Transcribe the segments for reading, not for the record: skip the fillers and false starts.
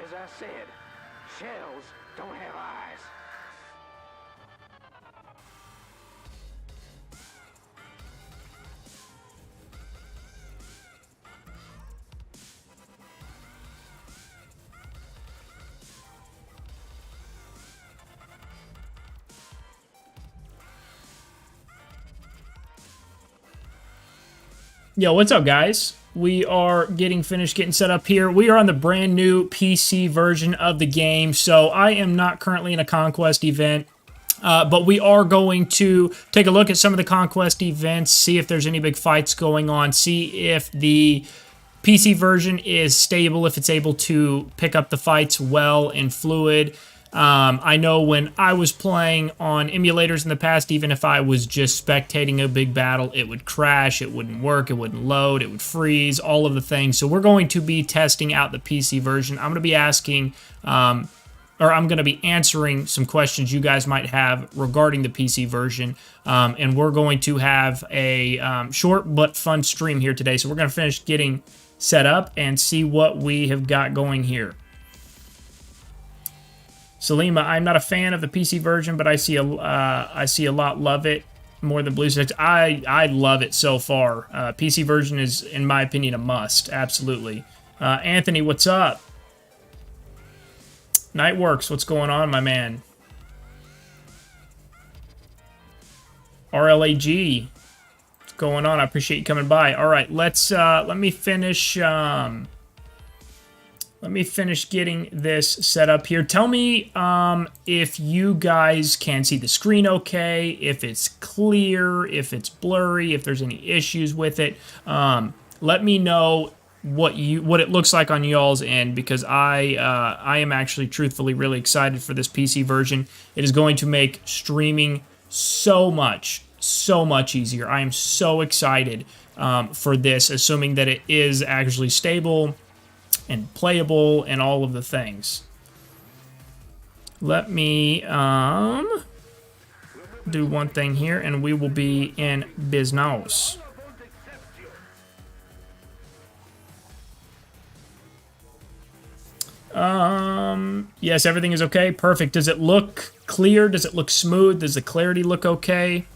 As I said, shells don't have eyes. Yo, what's up, guys? We are getting set up here. We are on the brand new PC version of the game, so I am not currently in a Conquest event, but we are going to take a look at some of the Conquest events, see if there's any big fights going on, see if the PC version is stable, if it's able to pick up the fights well and fluid. I know when I was playing on emulators in the past, even if I was just spectating a big battle, it would crash, it wouldn't work, it wouldn't load, it would freeze, all of the things. So we're going to be testing out the PC version. I'm going to be asking, or I'm going to be answering some questions you guys might have regarding the PC version. And we're going to have a short but fun stream here today. So we're going to finish getting set up and see what we have got going here. Salima, I'm not a fan of the PC version, but I see a lot love it more than BlueStacks. I love it so far. PC version is, in my opinion, a must. Absolutely. Anthony, what's up? Nightworks, what's going on, my man? RLAG, what's going on? I appreciate you coming by. All right, let me finish. Let me finish getting this set up here. Tell me if you guys can see the screen okay, if it's clear, if it's blurry, if there's any issues with it. Let me know what it looks like on y'all's end, because I am actually truthfully really excited for this PC version. It is going to make streaming so much easier. I am so excited for this, assuming that it is actually stable and playable and all of the things. Let me do one thing here and we will be in business. Yes, everything is okay. Perfect. Does it look clear? Does it look smooth? Does the clarity look okay?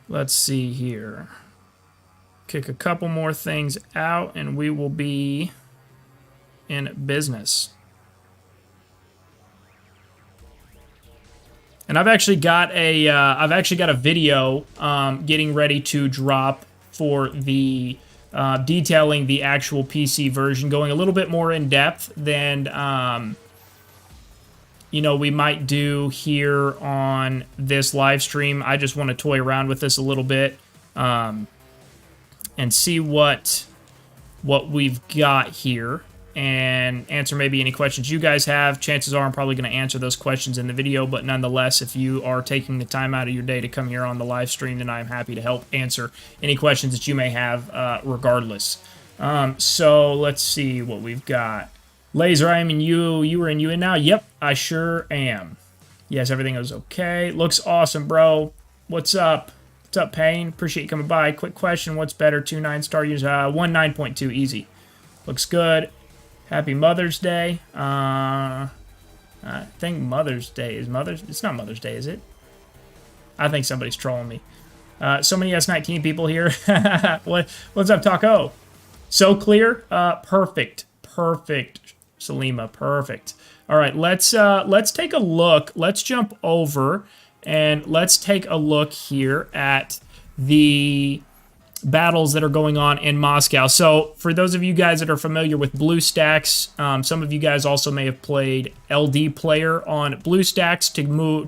Let's see here. Kick a couple more things out and we will be in business. And I've actually got a video getting ready to drop for the detailing the actual PC version, going a little bit more in depth than you know, we might do here on this live stream. I just want to toy around with this a little bit and see what we've got here and answer maybe any questions you guys have. Chances are I'm probably going to answer those questions in the video, but nonetheless, if you are taking the time out of your day to come here on the live stream, then I'm happy to help answer any questions that you may have regardless. So let's see what we've got. Laser, I am in you. You are in UN now? Yep, I sure am. Yes, everything is okay. Looks awesome, bro. What's up? What's up, Payne? Appreciate you coming by. Quick question. What's better, 2 9-star users? 1 9.2, easy. Looks good. Happy Mother's Day. I think Mother's Day is It's not Mother's Day, is it? I think somebody's trolling me. So many S19 people here. What's up, Taco? So clear? Perfect. Perfect. Salima, perfect. All right, let's take a look. Let's jump over and let's take a look here at the battles that are going on in Moscow. So for those of you guys that are familiar with BlueStacks, some of you guys also may have played LD Player on BlueStacks.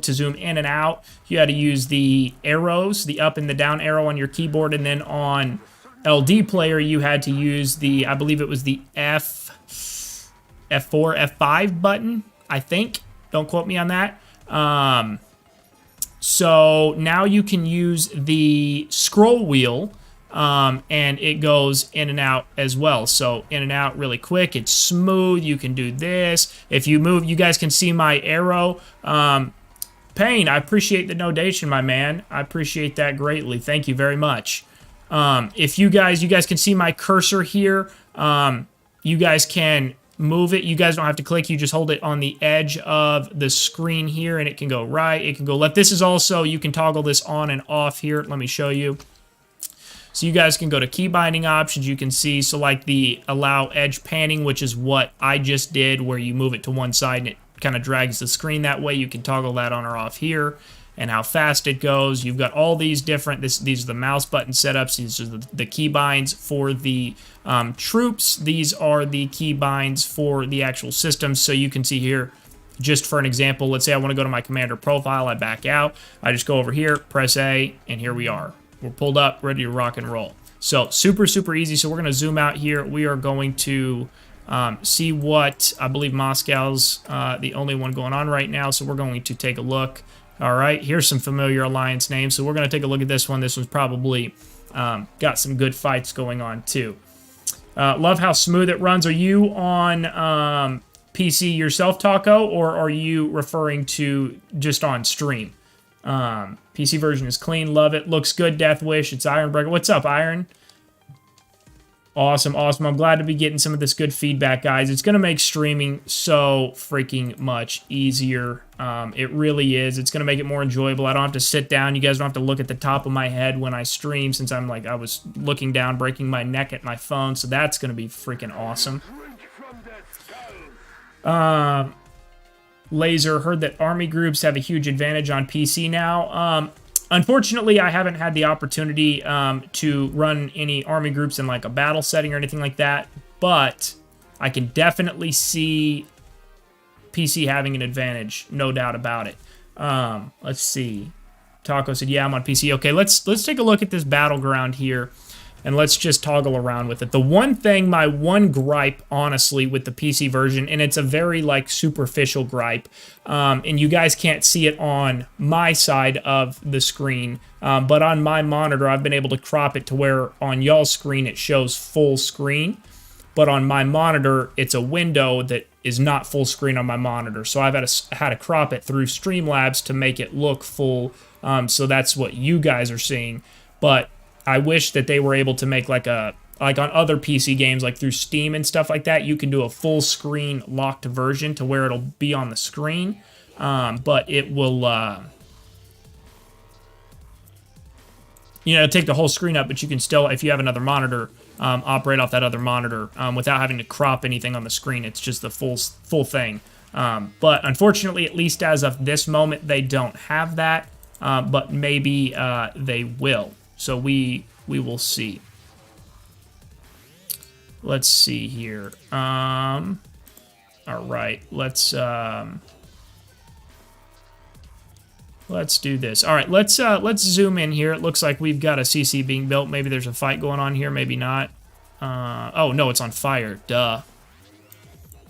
To zoom in and out, you had to use the arrows, the up and the down arrow on your keyboard, and then on LD Player you had to use the, I believe it was the F4, F5 button, I think. Don't quote me on that. So now you can use the scroll wheel, and it goes in and out as well. So in and out really quick. It's smooth. You can do this. If you move, you guys can see my arrow. Payne, I appreciate the donation, my man. I appreciate that greatly. Thank you very much. If you guys can see my cursor here. You guys can move it. You guys don't have to click. You just hold it on the edge of the screen here, and it can go right. It can go left. This is also, you can toggle this on and off here. Let me show you. So you guys can go to key binding options. You can see, so like the allow edge panning, which is what I just did, where you move it to one side and it kind of drags the screen that way. You can toggle that on or off here, and how fast it goes. You've got all these different, these are the mouse button setups. These are the key binds for the troops. These are the key binds for the actual systems. So you can see here, just for an example, let's say I want to go to my commander profile. I back out. I just go over here, press A, and here we are. We're pulled up, ready to rock and roll. So super, super easy. So we're going to zoom out here. We are going to see what, I believe Moscow's the only one going on right now. So we're going to take a look. All right, here's some familiar alliance names. So we're going to take a look at this one. This one's probably got some good fights going on too. Love how smooth it runs. Are you on PC yourself, Taco, or are you referring to just on stream? PC version is clean. Love it. Looks good, Death Wish. It's Ironbreaker. What's up, Iron? Awesome, awesome. I'm glad to be getting some of this good feedback, guys. It's going to make streaming so freaking much easier. It really is. It's going to make it more enjoyable. I don't have to sit down. You guys don't have to look at the top of my head when I stream, since I was looking down, breaking my neck at my phone. So that's going to be freaking awesome. Laser, heard that army groups have a huge advantage on PC now. Unfortunately, I haven't had the opportunity to run any army groups in like a battle setting or anything like that, but I can definitely see PC having an advantage, no doubt about it. Let's see. Taco said, yeah, I'm on PC. Okay, let's take a look at this Battleground here, and let's just toggle around with it. The one thing, my one gripe, honestly, with the PC version, and it's a very, like, superficial gripe, and you guys can't see it on my side of the screen, but on my monitor, I've been able to crop it to where on y'all's screen it shows full screen, but on my monitor, it's a window that is not full screen on my monitor, so I've had to crop it through Streamlabs to make it look full, so that's what you guys are seeing, but I wish that they were able to make like on other PC games, like through Steam and stuff like that, you can do a full screen locked version to where it'll be on the screen, but it will, take the whole screen up, but you can still, if you have another monitor, operate off that other monitor without having to crop anything on the screen. It's just the full thing. But unfortunately, at least as of this moment, they don't have that, but maybe they will. So we will see. Let's see here. All right, let's do this. All right, let's zoom in here. It looks like we've got a CC being built. Maybe there's a fight going on here. Maybe not. Oh no, it's on fire. Duh.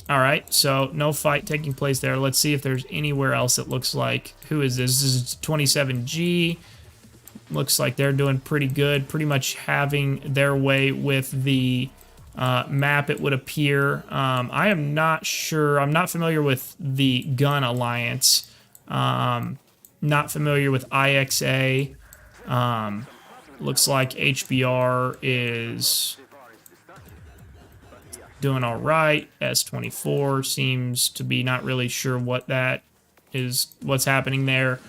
All right, so no fight taking place there. Let's see if there's anywhere else it looks like. Who is this? This is 27G. Looks like they're doing pretty good, pretty much having their way with the map, it would appear. I am not sure. I'm not familiar with the Gun Alliance. Not familiar with IXA. Looks like HBR is doing all right. S24 seems to be not really sure what that is, what's happening there.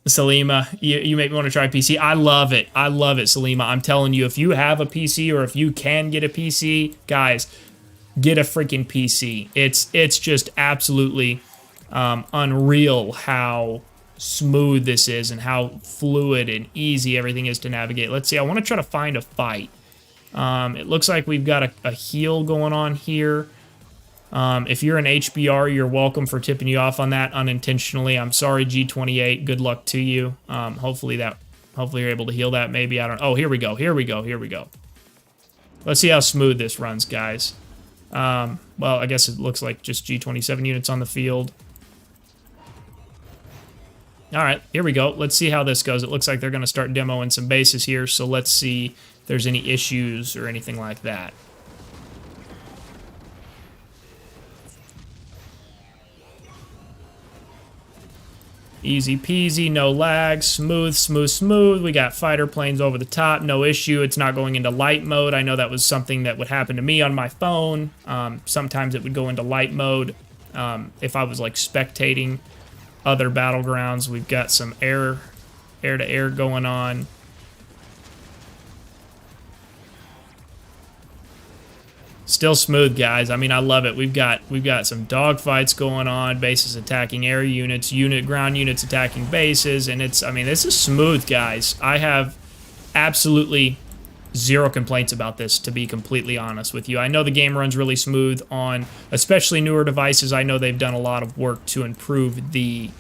Salima, you make me want to try PC. I love it. I love it, Salima. I'm telling you, if you have a PC or if you can get a PC, guys, get a freaking PC. It's just absolutely unreal how smooth this is and how fluid and easy everything is to navigate. Let's see. I want to try to find a fight. It looks like we've got a heal going on here. If you're an HBR, you're welcome for tipping you off on that unintentionally. I'm sorry, G28. Good luck to you. Hopefully you're able to heal that. Maybe, I don't. Oh, here we go. Here we go. Here we go. Let's see how smooth this runs, guys. Well, I guess it looks like just G27 units on the field. All right, here we go. Let's see how this goes. It looks like they're going to start demoing some bases here, so let's see if there's any issues or anything like that. Easy peasy, no lag, smooth, smooth, smooth. We got fighter planes over the top, no issue. It's not going into light mode. I know that was something that would happen to me on my phone. Sometimes it would go into light mode if I was like spectating other battlegrounds. We've got some air-to-air going on. Still smooth, guys. I mean, I love it. We've got some dogfights going on, bases attacking air units, ground units attacking bases, and I mean, this is smooth, guys. I have absolutely zero complaints about this, to be completely honest with you. I know the game runs really smooth on especially newer devices. I know they've done a lot of work to improve the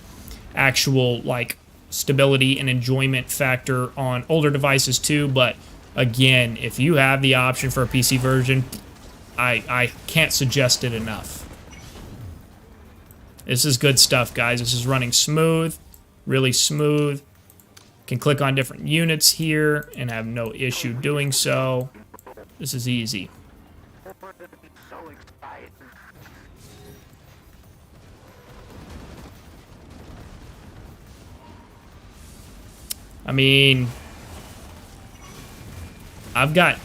actual like stability and enjoyment factor on older devices too, but again, if you have the option for a PC version, I can't suggest it enough. This is good stuff, guys. This is running smooth, really smooth. Can click on different units here and have no issue doing so. This is easy. I mean, I've got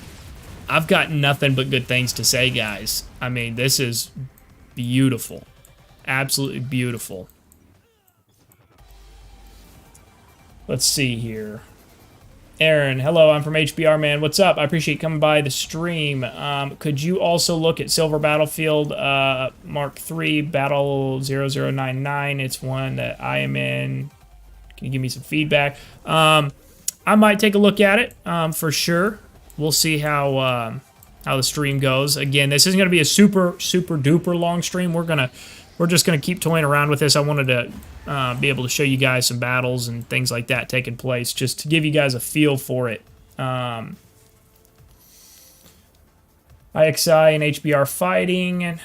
nothing but good things to say, guys. I mean, this is beautiful. Absolutely beautiful. Let's see here. Aaron, hello, I'm from HBR, man. What's up? I appreciate you coming by the stream. Could you also look at Silver Battlefield Mark III Battle 0099? It's one that I am in. Can you give me some feedback? I might take a look at it for sure. We'll see how the stream goes. Again, this isn't going to be a super duper long stream. We're just gonna keep toying around with this. I wanted to be able to show you guys some battles and things like that taking place, just to give you guys a feel for it. IXI and HBR fighting.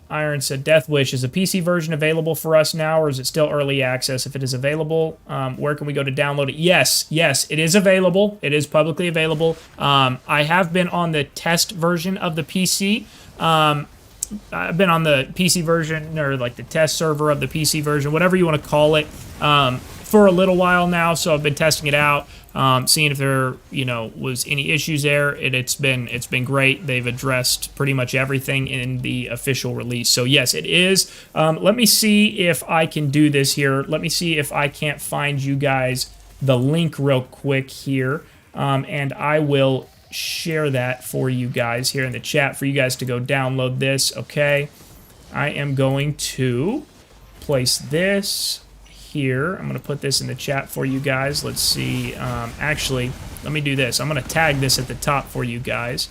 Iron said, Death Wish, is a PC version available for us now, or is it still early access? If it is available, where can we go to download it? Yes, it is available. It is publicly available. I have been on the test version of the PC. I've been on the PC version, or like the test server of the PC version, whatever you want to call it, for a little while now. So I've been testing it out, seeing if there, was any issues there. It's been great. They've addressed pretty much everything in the official release. So yes, it is. Let me see if I can do this here. Let me see if I can't find you guys the link real quick here, and I will share that for you guys here in the chat for you guys to go download this. Okay, I am going to place this here. I'm going to put this in the chat for you guys. Let's see. Actually, let me do this. I'm going to tag this at the top for you guys.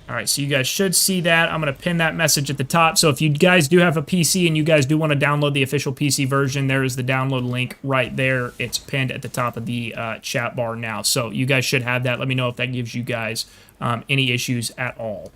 All right, so you guys should see that. I'm going to pin that message at the top. So if you guys do have a PC and you guys do want to download the official PC version, there is the download link right there. It's pinned at the top of the chat bar now. So you guys should have that. Let me know if that gives you guys any issues at all.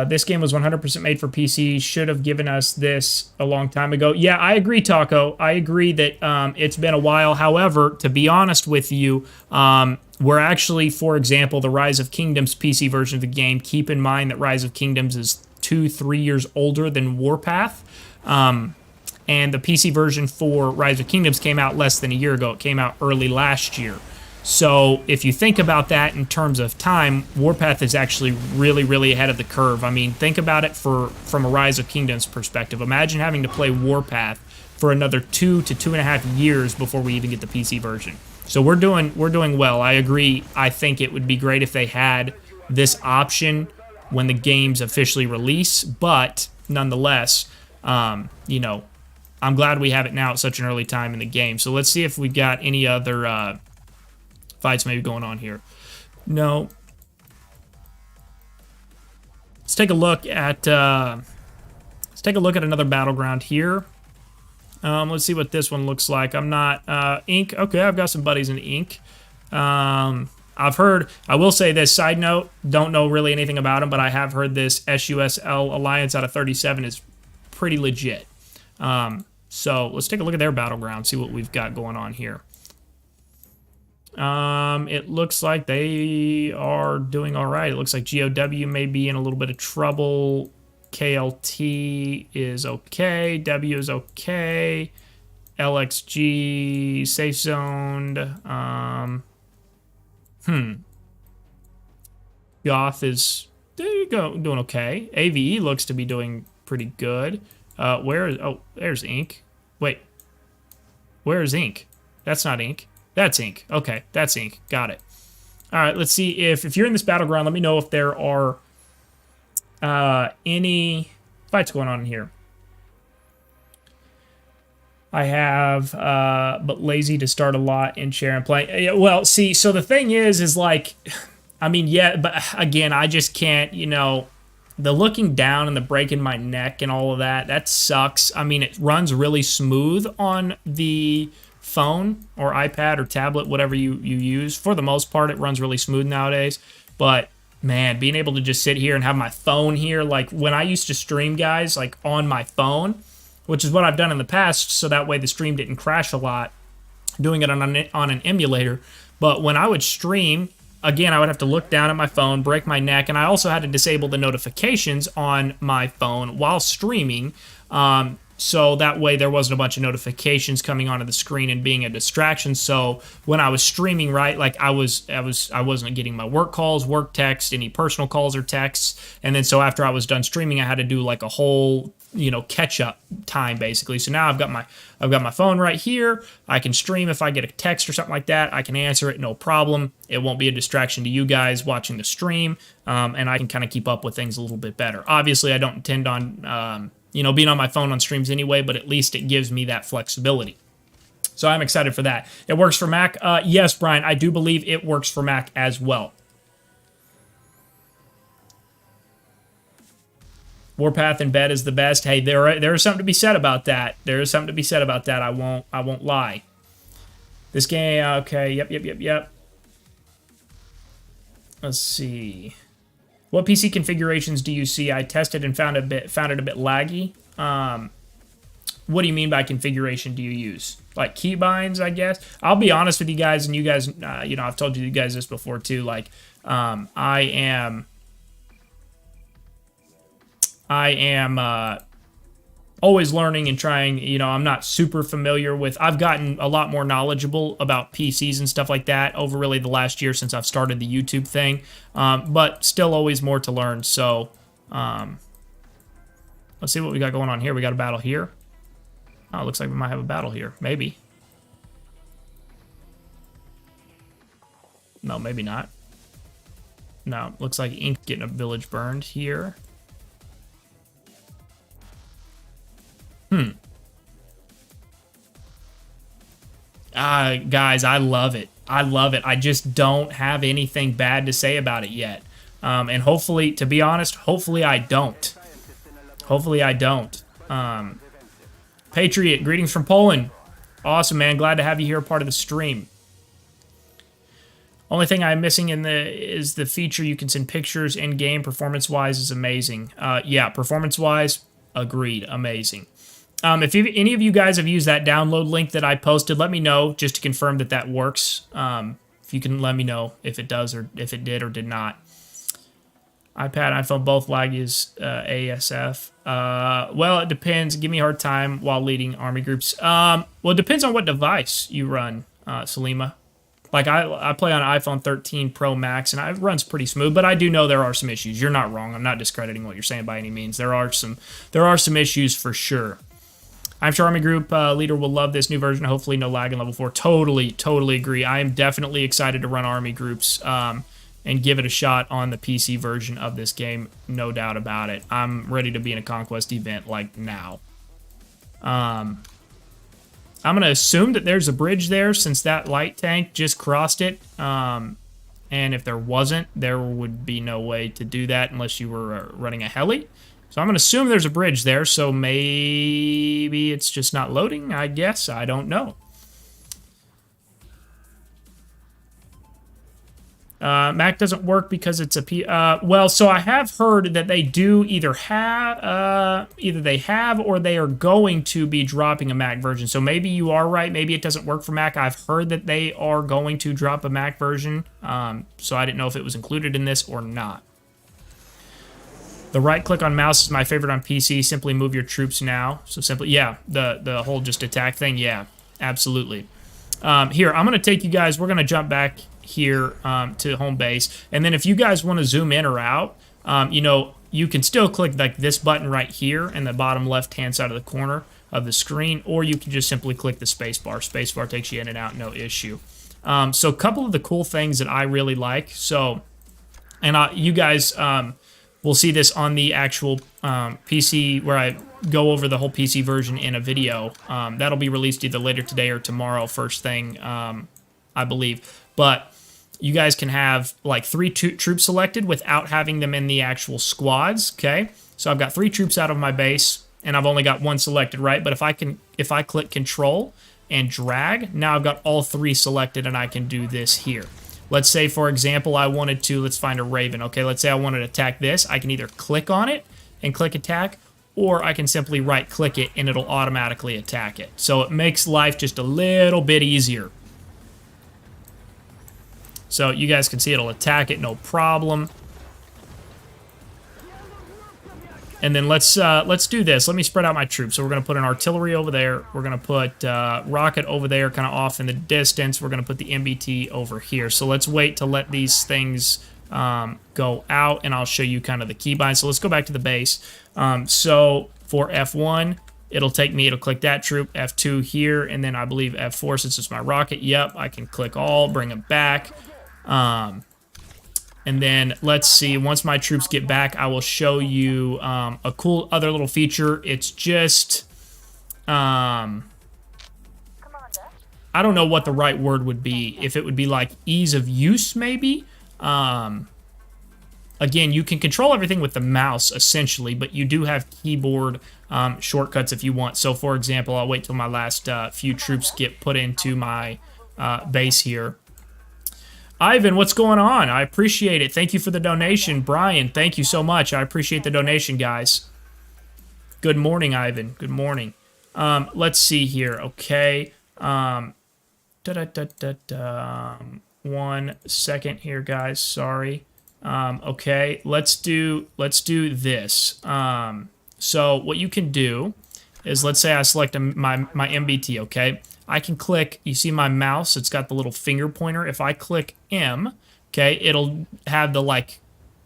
This game was 100% made for PC. Should have given us this a long time ago. Yeah, I agree, Taco. I agree that it's been a while. However, to be honest with you, we're actually, for example, the Rise of Kingdoms PC version of the game. Keep in mind that Rise of Kingdoms is 2-3 years older than Warpath. And the PC version for Rise of Kingdoms came out less than a year ago. It came out early last year. So if you think about that in terms of time, Warpath is actually really, really ahead of the curve. I mean, think about it from a Rise of Kingdoms perspective. Imagine having to play Warpath for another 2 to 2.5 years before we even get the PC version. So we're doing well. I agree. I think it would be great if they had this option when the games officially release, but nonetheless, I'm glad we have it now at such an early time in the game. So let's see if we got any other fights maybe going on here. No. Let's take a look at another battleground here. Let's see what this one looks like. I'm not ink. Okay, I've got some buddies in ink. I've heard, I will say this, side note, don't know really anything about them, but I have heard this SUSL Alliance out of 37 is pretty legit. So let's take a look at their Battleground, see what we've got going on here. It looks like they are doing all right. It looks like GOW may be in a little bit of trouble. KLT is okay. W is okay. LXG safe zoned. Goth is, there you go, doing okay. AVE looks to be doing pretty good. Where is, oh, there's Ink. Wait, where is Ink? That's not Ink. That's Ink. Okay, that's Ink. Got it. All right, let's see if you're in this Battleground, let me know if there are any fights going on in here. I have, but lazy to start a lot and share and play. Well, see, so the thing is like, I mean, yeah, but again, I just can't, you know, the looking down and the breaking my neck and all of that, that sucks. I mean, it runs really smooth on the phone or iPad or tablet, whatever you use. For the most part, it runs really smooth nowadays. But man, being able to just sit here and have my phone here, like when I used to stream, guys, like on my phone, which is what I've done in the past, so that way the stream didn't crash a lot, doing it on an emulator. But when I would stream, again, I would have to look down at my phone, break my neck, and I also had to disable the notifications on my phone while streaming. So that way there wasn't a bunch of notifications coming onto the screen and being a distraction. So when I was streaming, right, like I wasn't getting my work calls, work texts, any personal calls or texts. And then so after I was done streaming, I had to do like a whole, you know, catch up time basically. So now I've got my phone right here. I can stream if I get a text or something like that. I can answer it, no problem. It won't be a distraction to you guys watching the stream, and I can kind of keep up with things a little bit better. Obviously, I don't intend on you know, being on my phone on streams anyway, but at least it gives me that flexibility. So I'm excited for that. It works for Mac. Yes, Brian, I do believe it works for Mac as well. Warpath in bed is the best. Hey, there is something to be said about that. There is something to be said about that. I won't lie. This game, okay, yep. Let's see. What PC configurations do you see? I tested and found it a bit laggy. What do you mean by configuration do you use? Like keybinds, I guess? I'll be honest with you guys, and you guys, you know, I've told you guys this before too. Like, I am always learning and trying. You know, I'm not super familiar with, I've gotten a lot more knowledgeable about PCs and stuff like that over really the last year since I've started the YouTube thing, but still always more to learn. So let's see what we got going on here. We got a battle here. Oh, it looks like we might have a battle here. Maybe. No, maybe not. No, looks like Ink getting a village burned here. Guys, I love it. I love it. I just don't have anything bad to say about it yet. And hopefully, to be honest, hopefully I don't. Hopefully I don't. Patriot, greetings from Poland. Awesome, man. Glad to have you here, part of the stream. Only thing I'm missing is the feature you can send pictures in game. Performance-wise is amazing. Yeah, performance-wise, agreed, amazing. If any of you guys have used that download link that I posted, let me know just to confirm that that works. If you can let me know if it does or if it did or did not. iPad, iPhone, both lag is ASF. Well, it depends. Give me a hard time while leading army groups. Well, it depends on what device you run, Salima. Like, I play on iPhone 13 Pro Max, and it runs pretty smooth, but I do know there are some issues. You're not wrong. I'm not discrediting what you're saying by any means. There are some issues for sure. I'm sure Army Group leader will love this new version. Hopefully no lag in level 4. Totally agree. I am definitely excited to run Army Groups and give it a shot on the PC version of this game. No doubt about it. I'm ready to be in a Conquest event like now. I'm going to assume that there's a bridge there since that light tank just crossed it. And if there wasn't, there would be no way to do that unless you were running a heli. So I'm going to assume there's a bridge there, so maybe it's just not loading, I guess. I don't know. Mac doesn't work because it's a well, so I have heard that they do either they have or they are going to be dropping a Mac version. So maybe you are right. Maybe it doesn't work for Mac. I've heard that they are going to drop a Mac version. So I didn't know if it was included in this or not. The right click on mouse is my favorite on PC. Simply move your troops now. So simply, yeah, the whole just attack thing. Yeah, absolutely. Here, I'm going to take you guys. We're going to jump back here to home base. And then if you guys want to zoom in or out, you know, you can still click like this button right here in the bottom left-hand side of the corner of the screen, or you can just simply click the spacebar. Spacebar takes you in and out, no issue. So a couple of the cool things that I really like. So, and you guys will see this on the actual PC where I go over the whole PC version in a video. That'll be released either later today or tomorrow, first thing, I believe. But you guys can have like 3 troops selected without having them in the actual squads, okay? So I've got 3 troops out of my base, and I've only got 1 selected, right? But if I click Control and drag, now I've got all 3 selected, and I can do this here. Let's say, for example, I wanted to, let's find a Raven, okay? Let's say I wanted to attack this. I can either click on it and click attack, or I can simply right-click it, and it'll automatically attack it. So it makes life just a little bit easier. So you guys can see it'll attack it, no problem. And then let's do this. Let me spread out my troops. So we're going to put an artillery over there. We're going to put rocket over there, kind of off in the distance. We're going to put the MBT over here. So let's wait to let these things go out, and I'll show you kind of the keybind. So let's go back to the base. So for F1, it'll take me, it'll click that troop, F2 here, and then I believe F4, since it's my rocket. Yep, I can click all, bring them back. And then let's see, once my troops get back, I will show you a cool other little feature. It's just, I don't know what the right word would be. If it would be like ease of use, maybe. Again, you can control everything with the mouse, essentially, but you do have keyboard shortcuts if you want. So, for example, I'll wait till my last few troops get put into my base here. Ivan, what's going on? I appreciate it. Thank you for the donation. Brian, thank you so much. I appreciate the donation, guys. Good morning, Ivan. Good morning. Let's see here. Okay. 1 second here, guys. Sorry. Okay. Let's do this. So what you can do is, let's say I select my MBT, okay? I can click, you see my mouse, it's got the little finger pointer. If I click M, okay, it'll have the like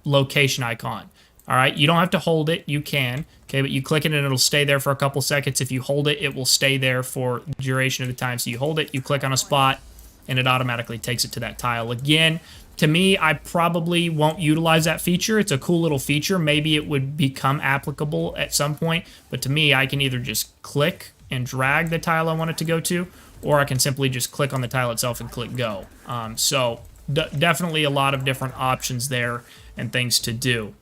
location icon. All right, you don't have to hold it, you can, okay, but you click it and it'll stay there for a couple seconds. If you hold it, it will stay there for the duration of the time. So you hold it, you click on a spot, and it automatically takes it to that tile. Again, to me, I probably won't utilize that feature. It's a cool little feature. Maybe it would become applicable at some point, but to me, I can either just click and drag the tile I want it to go to, or I can simply just click on the tile itself and click go. So definitely a lot of different options there and things to do.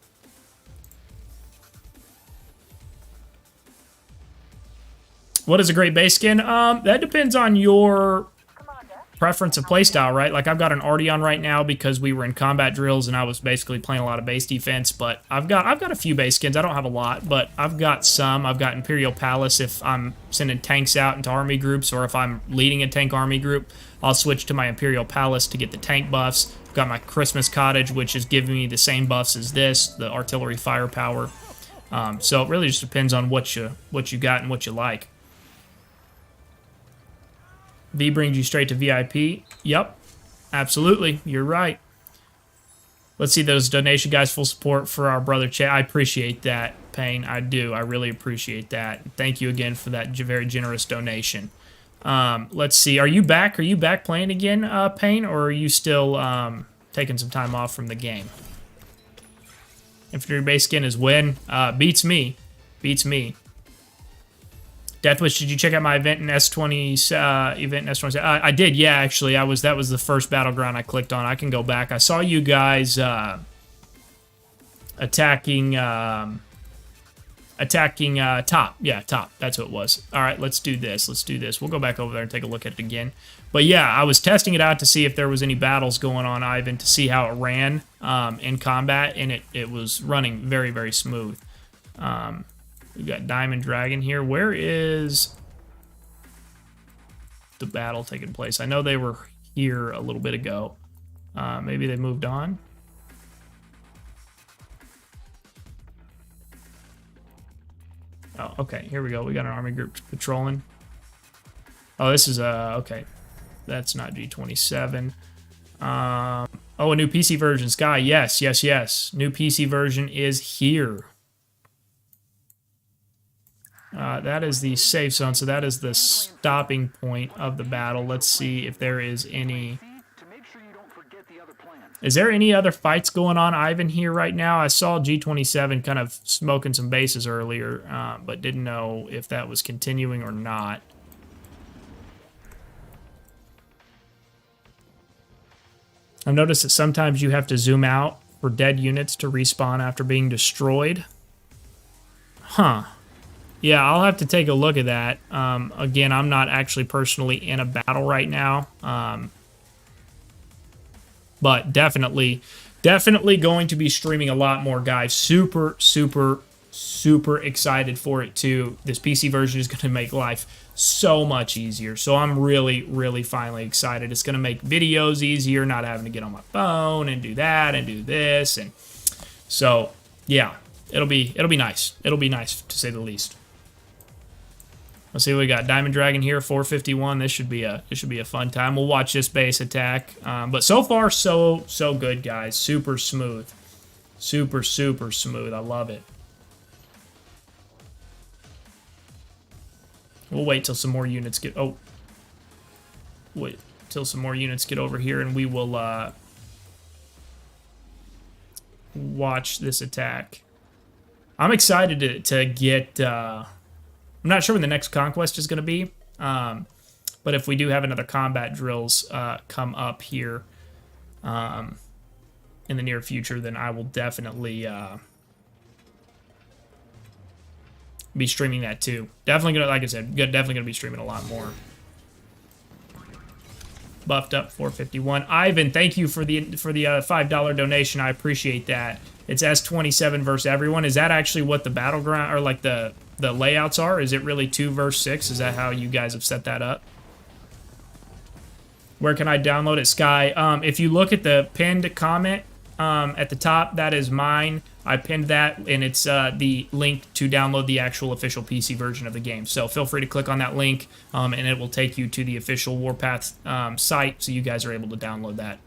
What is a great base skin? That depends on your preference of playstyle, right? Like, I've got an Ardeon right now because we were in combat drills and I was basically playing a lot of base defense, but I've got a few base skins. I don't have a lot, but I've got some. I've got Imperial Palace if I'm sending tanks out into army groups, or if I'm leading a tank army group, I'll switch to my Imperial Palace to get the tank buffs. I've got my Christmas Cottage, which is giving me the same buffs as this, the artillery firepower. So it really just depends on what you got and what you like. V brings you straight to VIP. Yep, absolutely. You're right. Let's see those donation guys. Full support for our brother Chad. I appreciate that, Payne. I do. I really appreciate that. Thank you again for that very generous donation. Let's see. Are you back? Are you back playing again, Payne, or are you still taking some time off from the game? Infantry base skin is win. Beats me. Beats me. Deathwish, did you check out my event in S20? I did, yeah, actually. That was the first Battleground I clicked on. I can go back. I saw you guys attacking attacking top. Yeah, top. That's what it was. All right, let's do this. Let's do this. We'll go back over there and take a look at it again. But yeah, I was testing it out to see if there was any battles going on, Ivan, to see how it ran in combat, and it was running very, very smooth. We got Diamond Dragon here. Where is the battle taking place? I know they were here a little bit ago. Maybe they moved on. Oh, okay. Here we go. We got an army group patrolling. Oh, this is okay. That's not G27. Oh, a new PC version. Sky. Yes, yes, yes. New PC version is here. That is the safe zone, so that is the stopping point of the battle. Let's see if there is any... Is there any other fights going on, Ivan, here right now? I saw G27 kind of smoking some bases earlier, but didn't know if that was continuing or not. I've noticed that sometimes you have to zoom out for dead units to respawn after being destroyed. Huh. Yeah, I'll have to take a look at that. Again, I'm not actually personally in a battle right now. But definitely going to be streaming a lot more, guys. Super, super, super excited for it, too. This PC version is going to make life so much easier. So I'm really, really finally excited. It's going to make videos easier, not having to get on my phone and do that and do this. And so, yeah, it'll be nice. It'll be nice, to say the least. Let's see what we got. Diamond Dragon here, 451. This should be a fun time. We'll watch this base attack. But so far, so good, guys. Super smooth. Super, super smooth. I love it. We'll wait till some more units get... Oh. Wait till some more units get over here, and we will watch this attack. I'm excited to get... I'm not sure when the next Conquest is going to be, but if we do have another combat drills come up here in the near future, then I will definitely be streaming that too. Definitely gonna, like I said, definitely gonna be streaming a lot more. Buffed up 451. Ivan, thank you for the $5 donation. I appreciate that. It's S27 versus everyone. Is that actually what the Battleground or like the layouts are? Is it really 2 versus 6? Is that how you guys have set that up? Where can I download it, Sky? If you look at the pinned comment at the top, that is mine. I pinned that, and it's the link to download the actual official PC version of the game. So feel free to click on that link, and it will take you to the official Warpath site, so you guys are able to download that.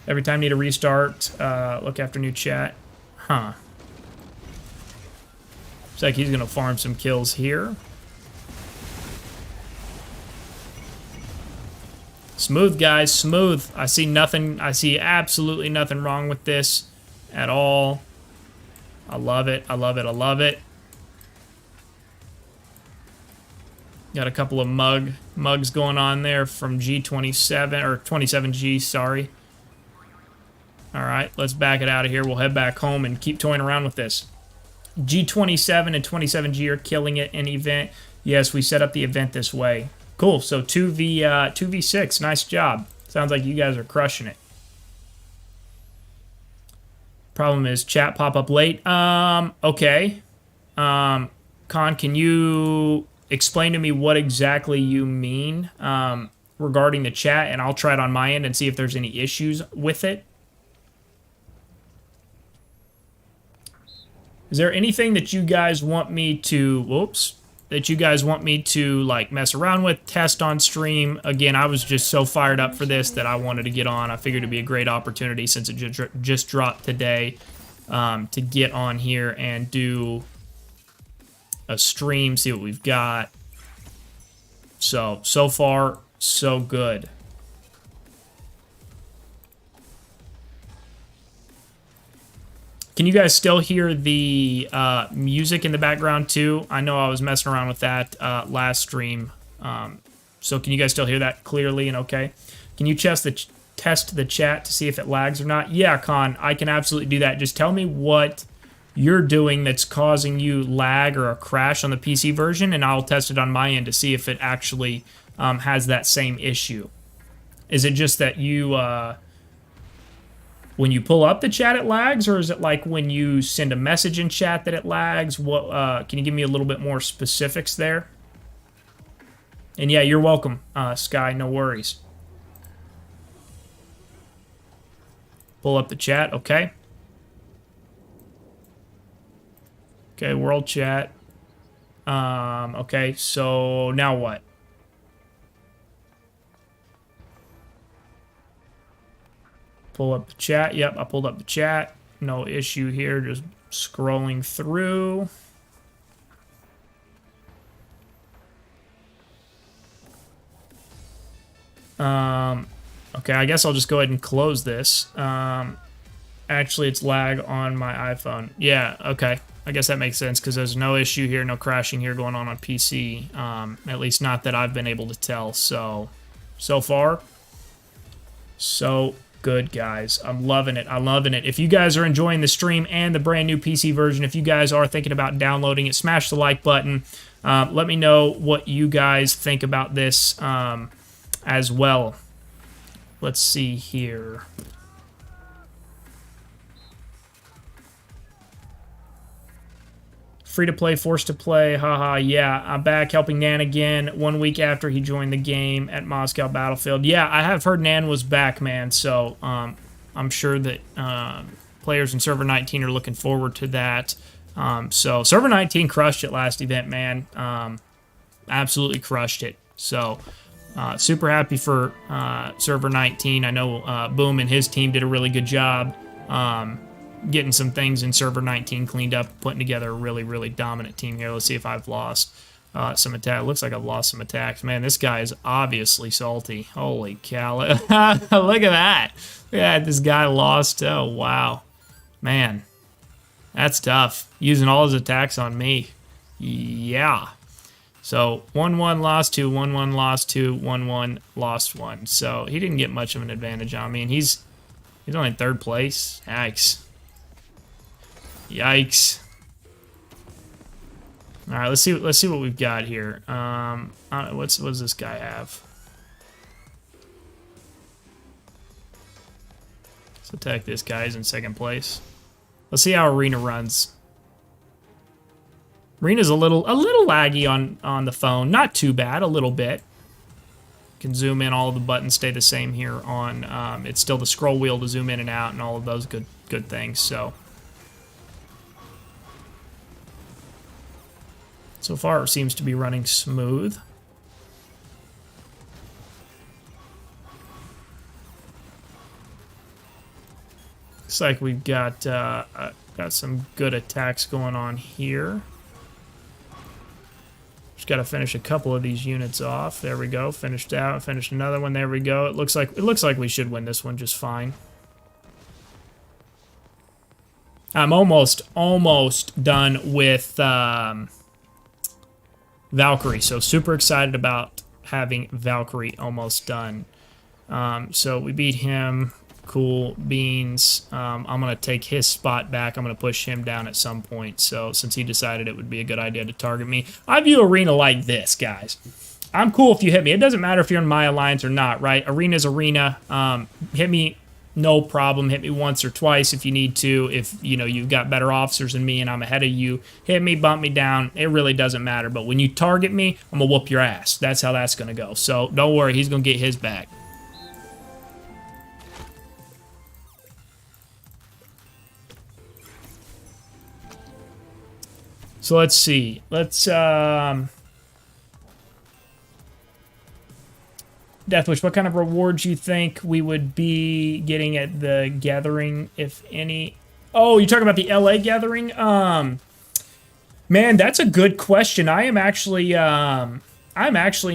Every time need a restart, look after new chat. Huh. Looks like he's going to farm some kills here. Smooth, guys, smooth. I see nothing. I see absolutely nothing wrong with this at all. I love it. I love it. I love it. Got a couple of mugs going on there from G27, or 27G, sorry. All right, let's back it out of here. We'll head back home and keep toying around with this. G27 and 27G are killing it in event. Yes, we set up the event this way. Cool, so 2v6, nice job. Sounds like you guys are crushing it. Problem is chat pop up late. Okay. Con, can you explain to me what exactly you mean regarding the chat, and I'll try it on my end and see if there's any issues with it. Is there anything that you guys want me to, like mess around with, test on stream? Again, I was just so fired up for this that I wanted to get on. I figured it'd be a great opportunity since it just dropped today to get on here and do a stream, see what we've got. So far, so good. Can you guys still hear the music in the background too? I know I was messing around with that last stream. So can you guys still hear that clearly and okay? Can you test the chat to see if it lags or not? Yeah, Con, I can absolutely do that. Just tell me what you're doing that's causing you lag or a crash on the PC version, and I'll test it on my end to see if it actually has that same issue. Is it just that you, when you pull up the chat it lags, or is it like when you send a message in chat that it lags? What? Can you give me a little bit more specifics there? And yeah, you're welcome, Sky, no worries. Pull up the chat, okay. Okay, world chat. Okay, so now what? Pull up the chat. Yep, I pulled up the chat. No issue here, just scrolling through. Okay, I guess I'll just go ahead and close this. Actually, it's lag on my iPhone. Yeah, okay. I guess that makes sense because there's no issue here, no crashing here going on PC. At least not that I've been able to tell. So far, so good, guys. I'm loving it. I'm loving it. If you guys are enjoying the stream and the brand new PC version, if you guys are thinking about downloading it, smash the like button. Let me know what you guys think about this as well. Let's see here. Free to play, forced to play, haha, yeah. I'm back helping Nan again 1 week after he joined the game at Moscow Battlefield. Yeah, I have heard Nan was back, man, so I'm sure that players in Server 19 are looking forward to that. So Server 19 crushed it last event, man. Absolutely crushed it. So super happy for Server 19. I know Boom and his team did a really good job getting some things in Server 19 cleaned up, putting together a really, really dominant team here. Let's see if I've lost some attack. Looks like I've lost some attacks. Man, this guy is obviously salty. Holy cow. Look at that. Look at that. This guy lost. Oh, wow. Man, that's tough. Using all his attacks on me. Yeah. So 1-1, lost 2, 1-1, lost 2, 1-1, lost 1. So he didn't get much of an advantage on me, and he's only in third place. Yikes. Yikes. All right, let's see what we've got here. What does this guy have? Let's attack this guy. He's in second place. Let's see how Arena runs. Arena's a little laggy on the phone. Not too bad, a little bit. Can zoom in, all of the buttons stay the same here on, it's still the scroll wheel to zoom in and out and all of those good things, so far it seems to be running smooth. Looks like we've got some good attacks going on here. Just got to finish a couple of these units off. There we go. Finished out. Finished another one. There we go. It looks like we should win this one just fine. I'm almost done with Valkyrie. So super excited about having Valkyrie almost done. So we beat him. Cool beans. I'm going to take his spot back. I'm going to push him down at some point. So since he decided it would be a good idea to target me, I view Arena like this, guys. I'm cool if you hit me. It doesn't matter if you're in my alliance or not, right? Arena's Arena. Hit me, no problem. Hit me once or twice if you need to. If, you know, you've got better officers than me and I'm ahead of you, hit me, bump me down. It really doesn't matter. But when you target me, I'm going to whoop your ass. That's how that's going to go. So don't worry. He's going to get his back. So let's see. Let's Deathwish, what kind of rewards you think we would be getting at the gathering, if any? Oh, you're talking about the LA gathering? Man, that's a good question. I'm actually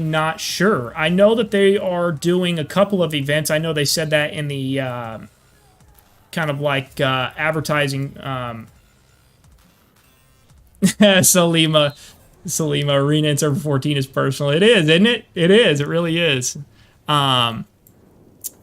not sure. I know that they are doing a couple of events. I know they said that in the kind of like advertising. Salima, Salima, Arena in Server 14 is personal. It is, isn't it? It is. It really is.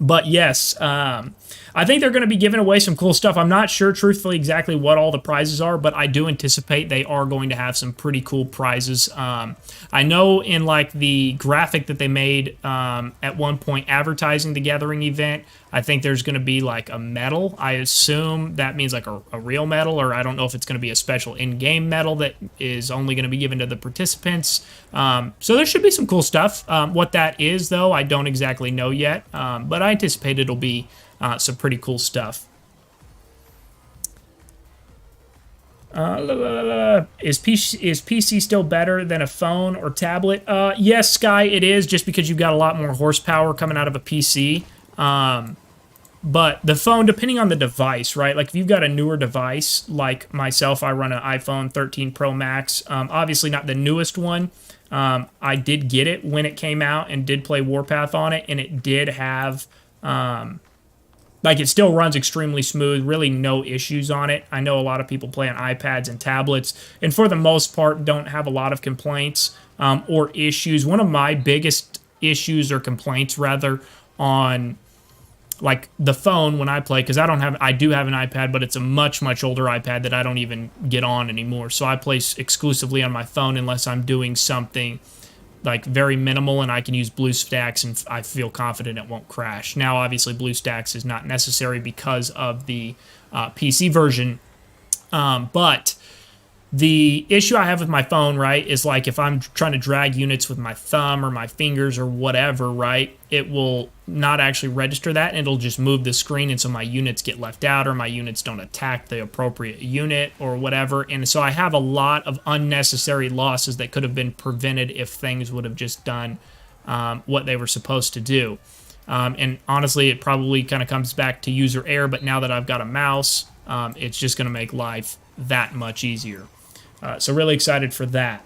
But yes, I think they're going to be giving away some cool stuff. I'm not sure, truthfully, exactly what all the prizes are, but I do anticipate they are going to have some pretty cool prizes. I know in like the graphic that they made at one point advertising the Gathering event, I think there's going to be like a medal. I assume that means like a real medal, or I don't know if it's going to be a special in-game medal that is only going to be given to the participants. So there should be some cool stuff. What that is, though, I don't exactly know yet, but I anticipate it'll be some pretty cool stuff. Is PC still better than a phone or tablet? Yes, Sky, it is, just because you've got a lot more horsepower coming out of a PC. But the phone, depending on the device, right? Like if you've got a newer device, like myself, I run an iPhone 13 Pro Max. Obviously not the newest one. I did get it when it came out and did play Warpath on it, and it did have... like, it still runs extremely smooth, really no issues on it. I know a lot of people play on iPads and tablets, and for the most part don't have a lot of complaints or issues. One of my biggest issues or complaints, rather, on like the phone when I play, because I do have an iPad, but it's a much, much older iPad that I don't even get on anymore. So I play exclusively on my phone unless I'm doing something like very minimal and I can use BlueStacks and I feel confident it won't crash. Now, obviously, BlueStacks is not necessary because of the PC version, but the issue I have with my phone, right, is like if I'm trying to drag units with my thumb or my fingers or whatever, right, it will not actually register that, and it'll just move the screen, and so my units get left out or my units don't attack the appropriate unit or whatever. And so I have a lot of unnecessary losses that could have been prevented if things would have just done what they were supposed to do. And honestly, it probably kind of comes back to user error, but now that I've got a mouse, it's just going to make life that much easier. So really excited for that.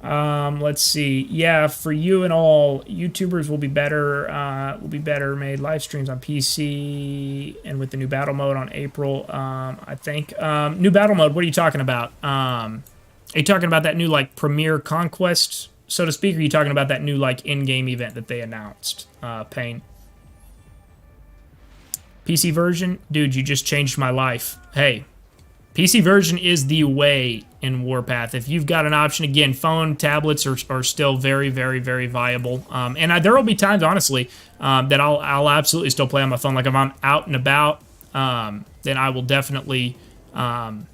Let's see. Yeah, for you and all, YouTubers will be better. Made live streams on PC and with the new battle mode on April. I think new battle mode. What are you talking about? Are you talking about that new like Premier Conquest, so to speak? Or are you talking about that new like in-game event that they announced? Pain. PC version, dude, you just changed my life. Hey. PC version is the way in Warpath. If you've got an option, again, phone, tablets are still very, very, very viable. And there will be times, honestly, that I'll absolutely still play on my phone. Like if I'm out and about, then I will definitely be on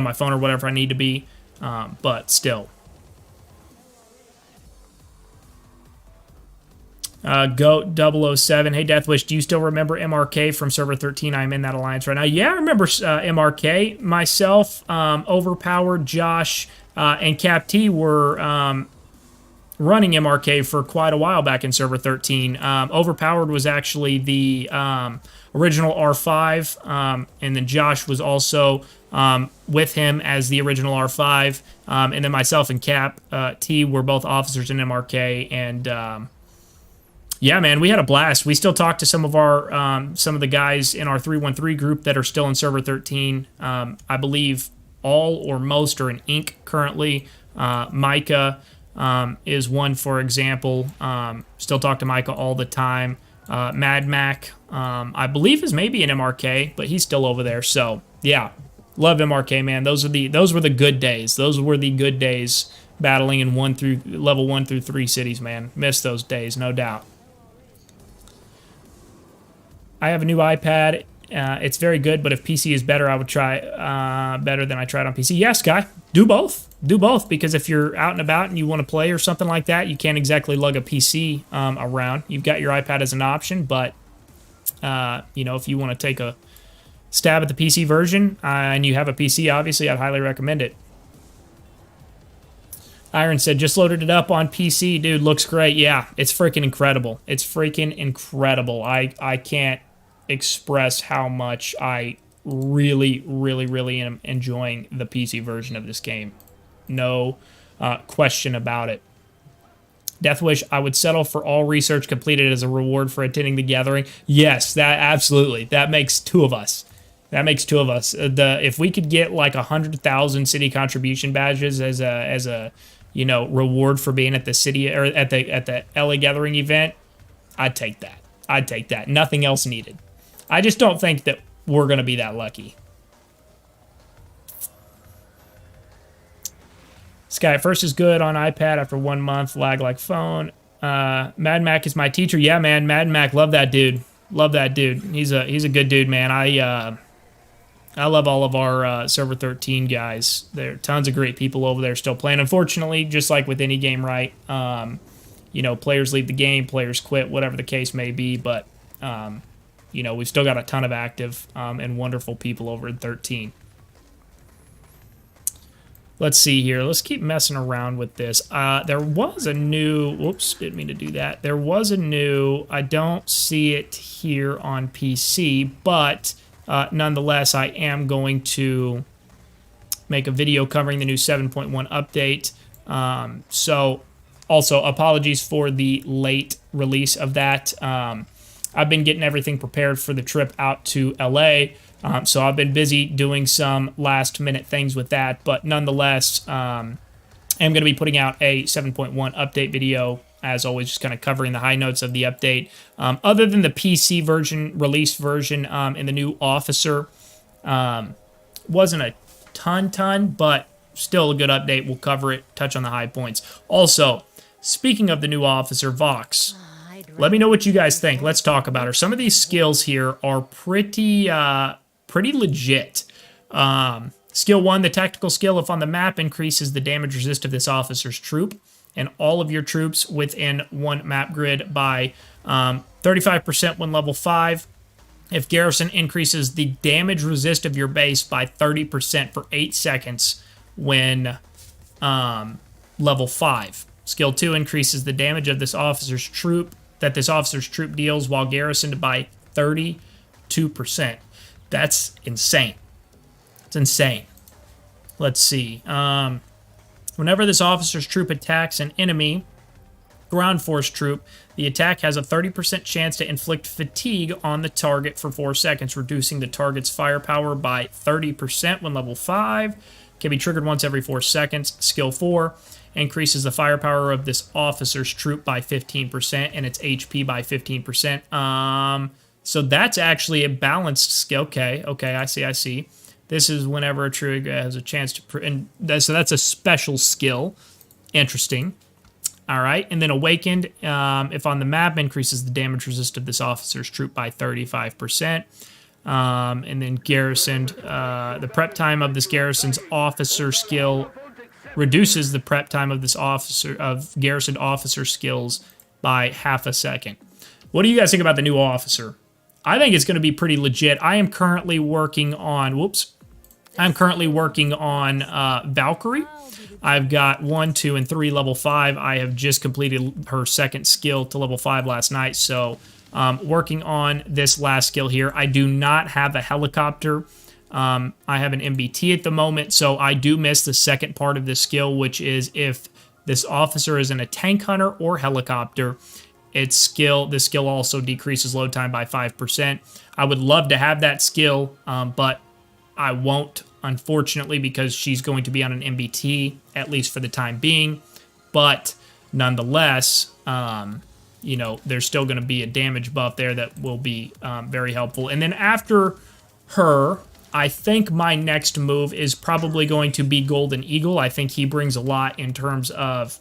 my phone or whatever I need to be. But still. Goat007. Hey, Deathwish, do you still remember MRK from Server 13? I'm in that alliance right now. Yeah, I remember MRK. Myself, Overpowered, Josh, and Cap T were running MRK for quite a while back in Server 13. Overpowered was actually the original R5, and then Josh was also with him as the original R5, and then myself and Cap T were both officers in MRK, and... yeah, man, we had a blast. We still talk to some of the guys in our 313 group that are still in Server 13. I believe all or most are in Inc. currently. Micah is one, for example. Still talk to Micah all the time. Mad Mac, I believe, is maybe an MRK, but he's still over there. So yeah, love MRK, man. Those were the good days. Those were the good days battling in level 1 through 3 cities, man. Miss those days, no doubt. I have a new iPad. It's very good, but if PC is better, I would try better than I tried on PC. Yes, Guy, do both. Do both, because if you're out and about and you want to play or something like that, you can't exactly lug a PC around. You've got your iPad as an option, but if you want to take a stab at the PC version and you have a PC, obviously, I'd highly recommend it. Iron said, just loaded it up on PC. Dude, looks great. Yeah, it's freaking incredible. It's freaking incredible. I can't express how much I really, really, really am enjoying the PC version of this game. No question about it. Deathwish, I would settle for all research completed as a reward for attending the gathering. Yes, that absolutely. That makes two of us. That makes two of us. If we could get like 100,000 city contribution badges as a reward for being at the city or at the LA Gathering event, I'd take that. I'd take that. Nothing else needed. I just don't think that we're gonna be that lucky. Sky First is good on iPad after 1 month. Lag like phone. Mad Mac is my teacher. Yeah, man. Mad Mac, love that dude. Love that dude. He's a good dude, man. I love all of our Server 13 guys. There are tons of great people over there still playing. Unfortunately, just like with any game, right? Players leave the game, players quit, whatever the case may be. But, we've still got a ton of active and wonderful people over in 13. Let's see here. Let's keep messing around with this. There was a new... Whoops, didn't mean to do that. There was a new... I don't see it here on PC, but nonetheless, I am going to make a video covering the new 7.1 update. So, also, apologies for the late release of that. I've been getting everything prepared for the trip out to LA. So I've been busy doing some last-minute things with that, but nonetheless, I'm going to be putting out a 7.1 update video, as always, just kind of covering the high notes of the update. Other than the PC version, released version, and the new officer, wasn't a ton, but still a good update. We'll cover it, touch on the high points. Also, speaking of the new officer, Vox, let me know what you guys think. Let's talk about her. Some of these skills here are pretty legit. Skill 1, the tactical skill, if on the map, increases the damage resist of this officer's troop and all of your troops within one map grid by 35% when level 5. If garrison, increases the damage resist of your base by 30% for 8 seconds when level 5. Skill 2 increases the damage of this officer's troop deals while garrisoned by 32%. That's insane. It's insane. Let's see. Whenever this officer's troop attacks an enemy ground force troop, the attack has a 30% chance to inflict fatigue on the target for 4 seconds, reducing the target's firepower by 30% when level 5. Can be triggered once every 4 seconds. Skill 4 increases the firepower of this officer's troop by 15% and its HP by 15%. So that's actually a balanced skill. Okay, I see. This is whenever a troop has a chance to... so that's a special skill. Interesting. All right, and then Awakened, if on the map, increases the damage resist of this officer's troop by 35%. And then Garrisoned, the prep time of this Garrison's officer skill reduces the prep time of this Garrisoned officer skills by half a second. What do you guys think about the new officer? I think it's going to be pretty legit. I am currently working on... Valkyrie. I've got 1, 2, and 3 level 5. I have just completed her second skill to level 5 last night, so working on this last skill here. I do not have a helicopter. I have an MBT at the moment, so I do miss the second part of this skill, which is if this officer is in a tank hunter or helicopter, this skill also decreases load time by 5%. I would love to have that skill, but I won't, unfortunately, because she's going to be on an MBT, at least for the time being. But nonetheless, there's still going to be a damage buff there that will be very helpful. And then after her, I think my next move is probably going to be Golden Eagle. I think he brings a lot in terms of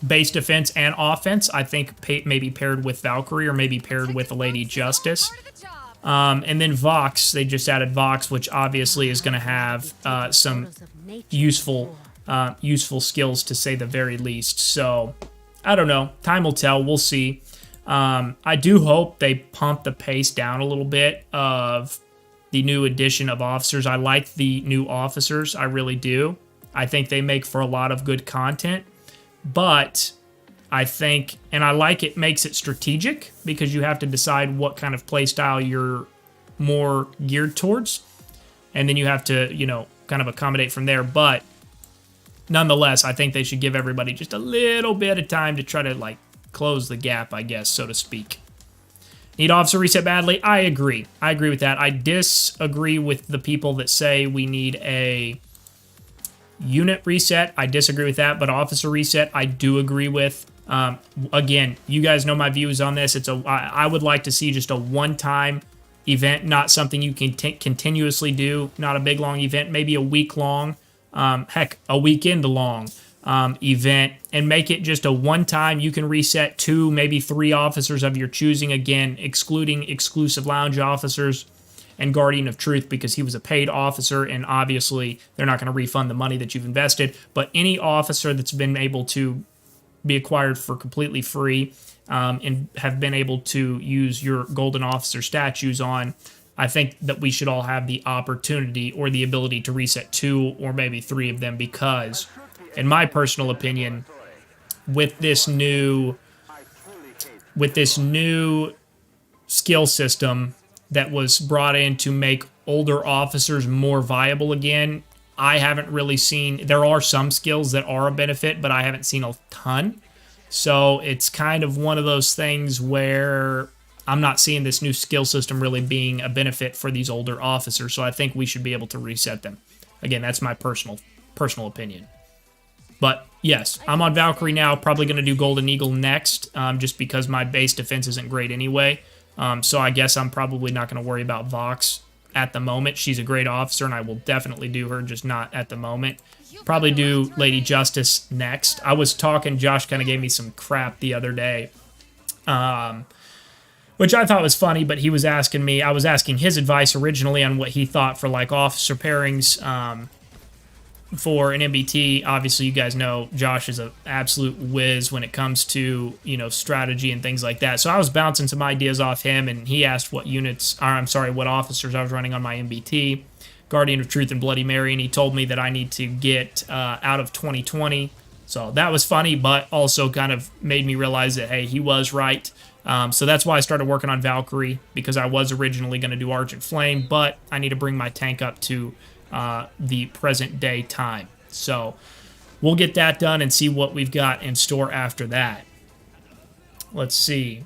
base defense and offense. I think maybe paired with Valkyrie or maybe paired with the Lady Justice. And then Vox, they just added Vox, which obviously is going to have some useful skills to say the very least. So, I don't know. Time will tell. We'll see. I do hope they pump the pace down a little bit of the new addition of officers. I like the new officers. I really do. I think they make for a lot of good content. But I think, and I like it makes it strategic because you have to decide what kind of playstyle you're more geared towards. And then you have to, kind of accommodate from there. But nonetheless, I think they should give everybody just a little bit of time to try to, close the gap, I guess, so to speak. Need officer reset badly? I agree. I agree with that. I disagree with the people that say we need a unit reset. I disagree with that, but officer reset, I do agree with. Again, you guys know my views on this. I would like to see just a one-time event, not something you can continuously do, not a big, long event, maybe a week-long, heck, a weekend long event, and make it just a one-time. You can reset 2, maybe 3 officers of your choosing, again, excluding exclusive lounge officers and Guardian of Truth because he was a paid officer, and obviously they're not going to refund the money that you've invested. But any officer that's been able to be acquired for completely free and have been able to use your Golden Officer statues on, I think that we should all have the opportunity or the ability to reset 2 or maybe 3 of them because, in my personal opinion, with this new skill system that was brought in to make older officers more viable again, I haven't really seen... There are some skills that are a benefit, but I haven't seen a ton. So it's kind of one of those things where I'm not seeing this new skill system really being a benefit for these older officers. So I think we should be able to reset them. Again, that's my personal opinion. But yes, I'm on Valkyrie now. Probably going to do Golden Eagle next, just because my base defense isn't great anyway. So I guess I'm probably not going to worry about Vox at the moment. She's a great officer, and I will definitely do her, just not at the moment. Probably do Lady Justice next. I was talking, Josh kind of gave me some crap the other day, which I thought was funny, but he was asking me, I was asking his advice originally on what he thought for like officer pairings for an MBT. Obviously, you guys know Josh is an absolute whiz when it comes to, you know, strategy and things like that. So I was bouncing some ideas off him, and he asked what what officers I was running on my MBT. Guardian of Truth and Bloody Mary, and he told me that I need to get out of 2020. So that was funny, but also kind of made me realize that, hey, he was right. So that's why I started working on Valkyrie, because I was originally going to do Argent Flame, but I need to bring my tank up to the present day time. So we'll get that done and see what we've got in store after that. Let's see.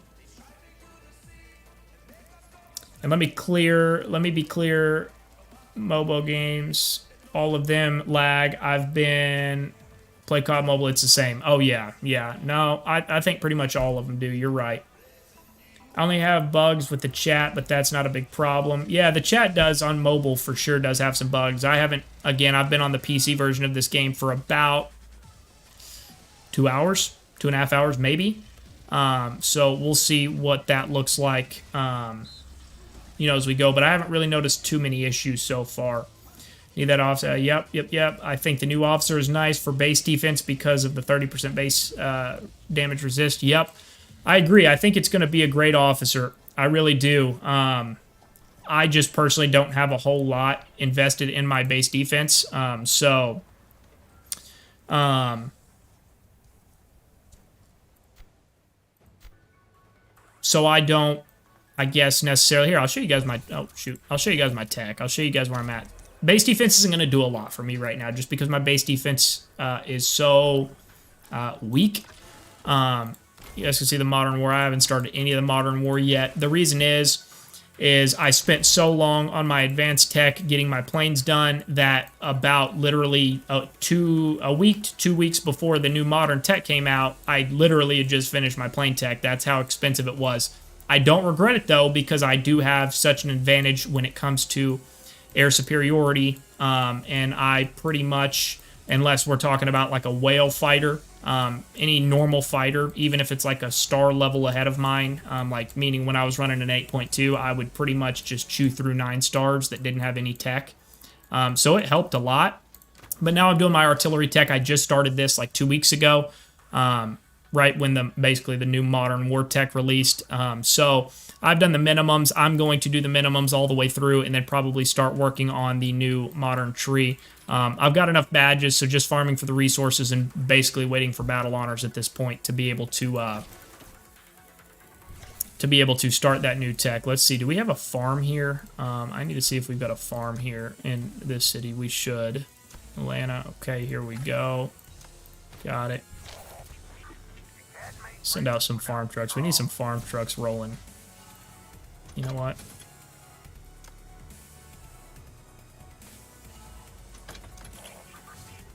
And let me be clear. Mobile games, all of them lag. I've been play COD Mobile, it's the same. Oh yeah. No, I think pretty much all of them do. You're right. I only have bugs with the chat, but that's not a big problem. Yeah, the chat does on mobile for sure does have some bugs. I've been on the PC version of this game for about 2 hours, 2.5 hours maybe. So we'll see what that looks like, as we go. But I haven't really noticed too many issues so far. Need that officer. Yep. I think the new officer is nice for base defense because of the 30% base damage resist. Yep. I agree. I think it's going to be a great officer. I really do. I just personally don't have a whole lot invested in my base defense. So I don't, I guess, necessarily. Here, I'll show you guys my... Oh, shoot. I'll show you guys my tech. I'll show you guys where I'm at. Base defense isn't going to do a lot for me right now, just because my base defense is so weak. You guys can see the Modern War. I haven't started any of the Modern War yet. The reason is I spent so long on my advanced tech getting my planes done that about literally 2 weeks before the new modern tech came out, I literally had just finished my plane tech. That's how expensive it was. I don't regret it, though, because I do have such an advantage when it comes to air superiority, and I pretty much, unless we're talking about like a whale fighter, any normal fighter, even if it's like a star level ahead of mine, like meaning when I was running an 8.2, I would pretty much just chew through 9 stars that didn't have any tech. So it helped a lot. But now I'm doing my artillery tech. I just started this like 2 weeks ago, right when basically the new Modern War tech released. So I've done the minimums. I'm going to do the minimums all the way through and then probably start working on the new modern tree. I've got enough badges, so just farming for the resources and basically waiting for battle honors at this point to be able to start that new tech. Let's see, do we have a farm here? I need to see if we've got a farm here in this city. We should. Atlanta, okay, here we go. Got it. Send out some farm trucks. We need some farm trucks rolling. You know what?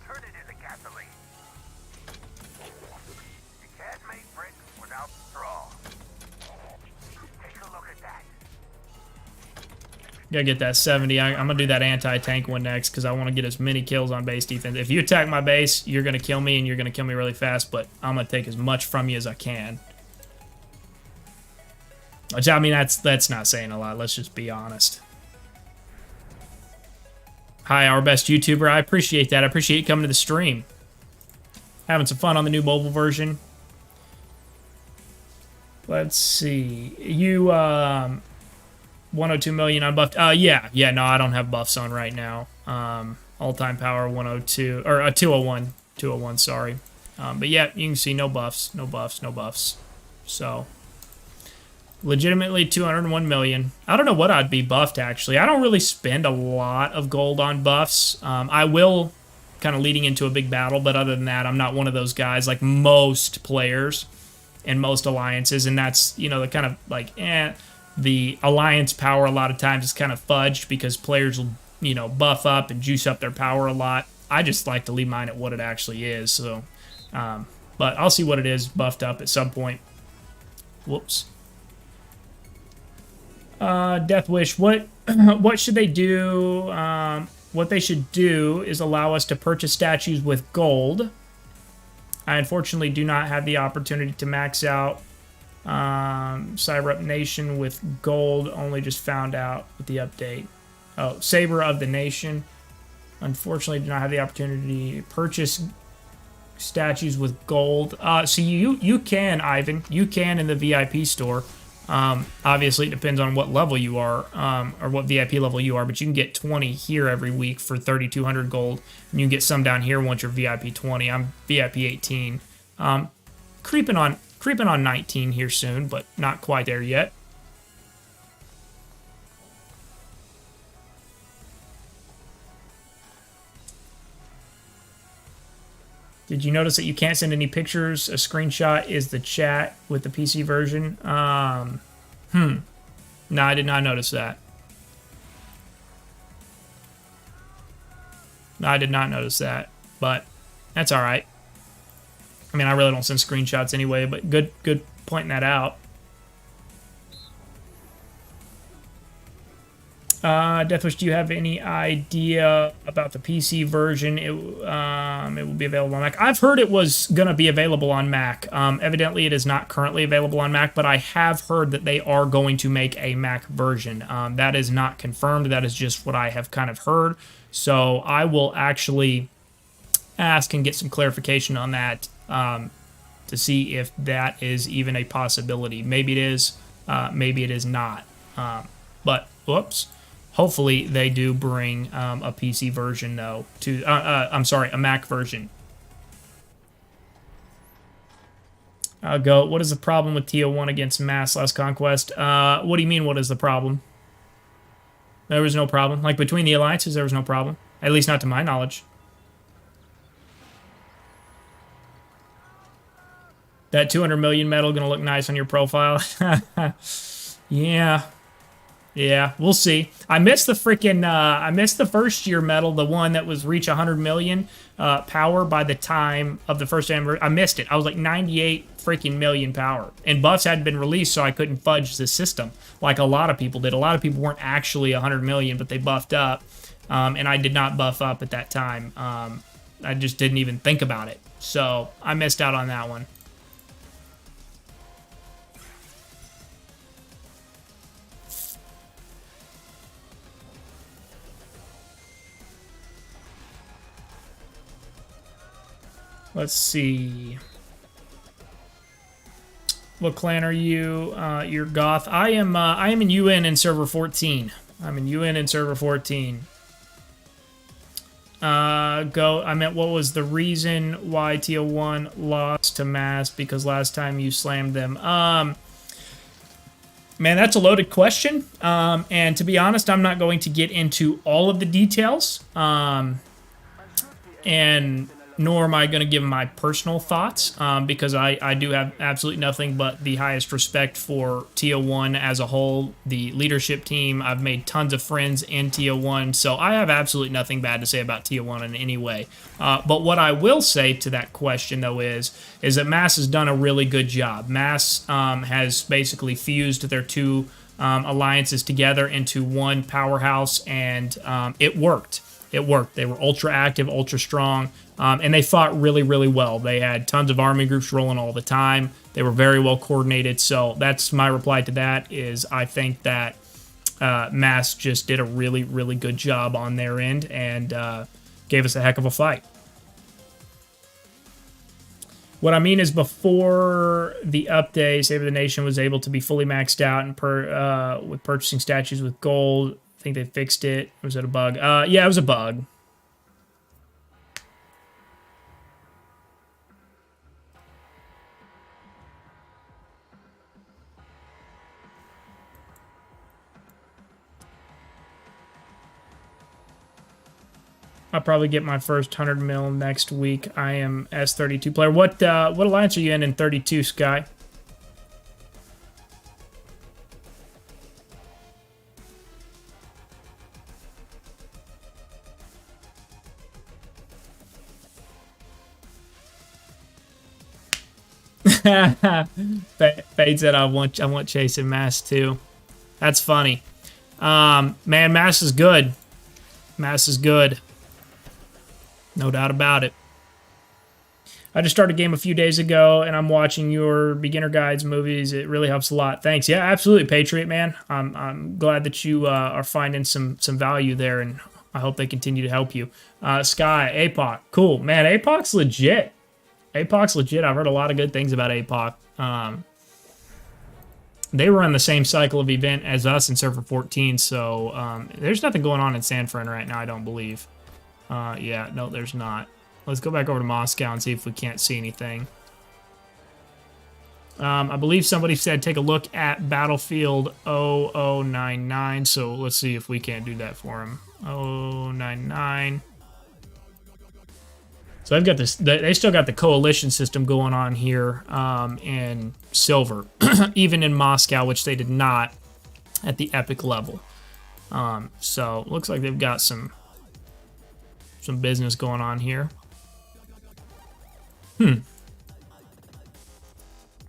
Turn it into gasoline. You can't make bricks without straw. Take a look at that. Gotta get that 70. I'm gonna do that anti-tank one next because I want to get as many kills on base defense. If you attack my base, you're gonna kill me, and you're gonna kill me really fast, but I'm gonna take as much from you as I can. Which, I mean, that's not saying a lot. Let's just be honest. Hi, our best YouTuber. I appreciate that. I appreciate you coming to the stream. Having some fun on the new mobile version. Let's see. You, 102 million unbuffed. Yeah, no, I don't have buffs on right now. All-time power 102, or 201. 201, sorry. But yeah, you can see no buffs, no buffs, no buffs. So... legitimately 201 million. I don't know what I'd be buffed, actually. I don't really spend a lot of gold on buffs. I will, kind of leading into a big battle, but other than that, I'm not one of those guys like most players and most alliances, and that's, you know, the kind of like, the alliance power a lot of times is kind of fudged because players will, you know, buff up and juice up their power a lot. I just like to leave mine at what it actually is, so, but I'll see what it is buffed up at some point. Whoops. Death Wish, what should they do? What they should do is allow us to purchase statues with gold. I unfortunately do not have the opportunity to max out Cyber Up Nation with gold, only just found out with the update. Oh, Saber of the Nation. Unfortunately do not have the opportunity to purchase statues with gold. So you can, Ivan, you can in the VIP store. Obviously, it depends on what level you are, or what VIP level you are, but you can get 20 here every week for 3,200 gold, and you can get some down here once you're VIP 20. I'm VIP 18. Creeping on 19 here soon, but not quite there yet. Did you notice that you can't send any pictures? A screenshot is the chat with the PC version. No, I did not notice that. No, I did not notice that, but that's all right. I mean, I really don't send screenshots anyway, but good pointing that out. Deathwish, do you have any idea about the PC version? It will be available on Mac. I've heard it was going to be available on Mac. Evidently, it is not currently available on Mac, but I have heard that they are going to make a Mac version. That is not confirmed. That is just what I have kind of heard. So I will actually ask and get some clarification on that to see if that is even a possibility. Maybe it is. Maybe it is not. But, whoops. Hopefully they do bring a PC version, though, to, I'm sorry, a Mac version. Go, what is the problem with TO1 against Mass last Conquest? What do you mean, what is the problem? There was no problem. Like, between the alliances, there was no problem. At least not to my knowledge. That 200 million medal gonna look nice on your profile. Yeah. Yeah, we'll see. I missed the freaking, I missed the first year medal, the one that was reach 100 million power by the time of the first anniversary. I missed it. I was like 98 freaking million power. And buffs hadn't been released, so I couldn't fudge the system like a lot of people did. A lot of people weren't actually 100 million, but they buffed up. And I did not buff up at that time. I just didn't even think about it. So I missed out on that one. Let's see. What clan are you? You're Goth. I am in UN in server 14. I'm in UN in server 14. Go. I meant, what was the reason why TO1 lost to Mass? Because last time you slammed them. Man, that's a loaded question. And to be honest, I'm not going to get into all of the details. And nor am I going to give my personal thoughts, because I do have absolutely nothing but the highest respect for TO1 as a whole, the leadership team. I've made tons of friends in TO1, so I have absolutely nothing bad to say about TO1 in any way. But what I will say to that question, though, is that Mass has done a really good job. Mass has basically fused their two alliances together into one powerhouse, and it worked. It worked. They were ultra active, ultra strong, and they fought really, really well. They had tons of army groups rolling all the time. They were very well coordinated. So that's my reply to that. Is I think that Mass just did a really, really good job on their end and gave us a heck of a fight. What I mean is, before the update, Save the Nation was able to be fully maxed out and with purchasing statues with gold. I think they fixed it. Or was it a bug? Yeah, it was a bug. I'll probably get my first 100 mil next week. I am S32 player. What alliance are you in 32, Sky? Fade said I want chasing Mass too. That's funny. Man, Mass is good. Mass is good. No doubt about it. I just started a game a few days ago, and I'm watching your beginner guides movies. It really helps a lot. Thanks. Yeah, absolutely, Patriot man. I'm glad that you are finding some value there, and I hope they continue to help you. Sky, APOC, cool man. APOC's legit. APOC's legit. I've heard a lot of good things about APOC. They were on the same cycle of event as us in Server 14, so there's nothing going on in San Fran right now, I don't believe. Yeah, no, there's not. Let's go back over to Moscow and see if we can't see anything. I believe somebody said take a look at Battlefield 0099, so let's see if we can't do that for him. 0099. So I've got this. They still got the coalition system going on here in Silver, even in Moscow, which they did not at the epic level. So looks like they've got some business going on here.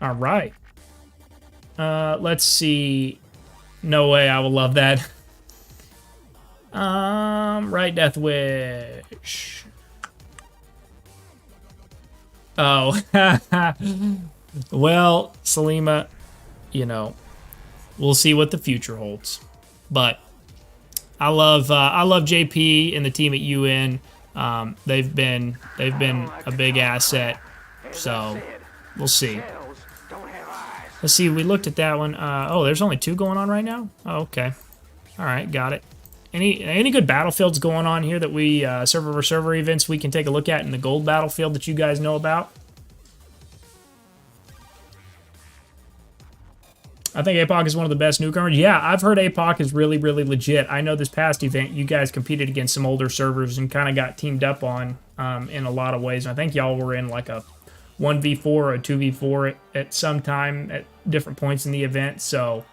All right. Let's see. No way, I will love that. Right, Death Wish. Oh, well, Salima, you know, we'll see what the future holds. But I love JP and the team at UN. They've been a big asset. So we'll see. Let's see. We looked at that one. Oh, there's only 2 going on right now. Oh, okay. All right, got it. Any good battlefields going on here that we server versus server events we can take a look at in the gold battlefield that you guys know about? I think APOC is one of the best newcomers. Yeah, I've heard APOC is really, really legit. I know this past event you guys competed against some older servers and kind of got teamed up on in a lot of ways. And I think y'all were in like a 1v4 or a 2v4 at some time at different points in the event. So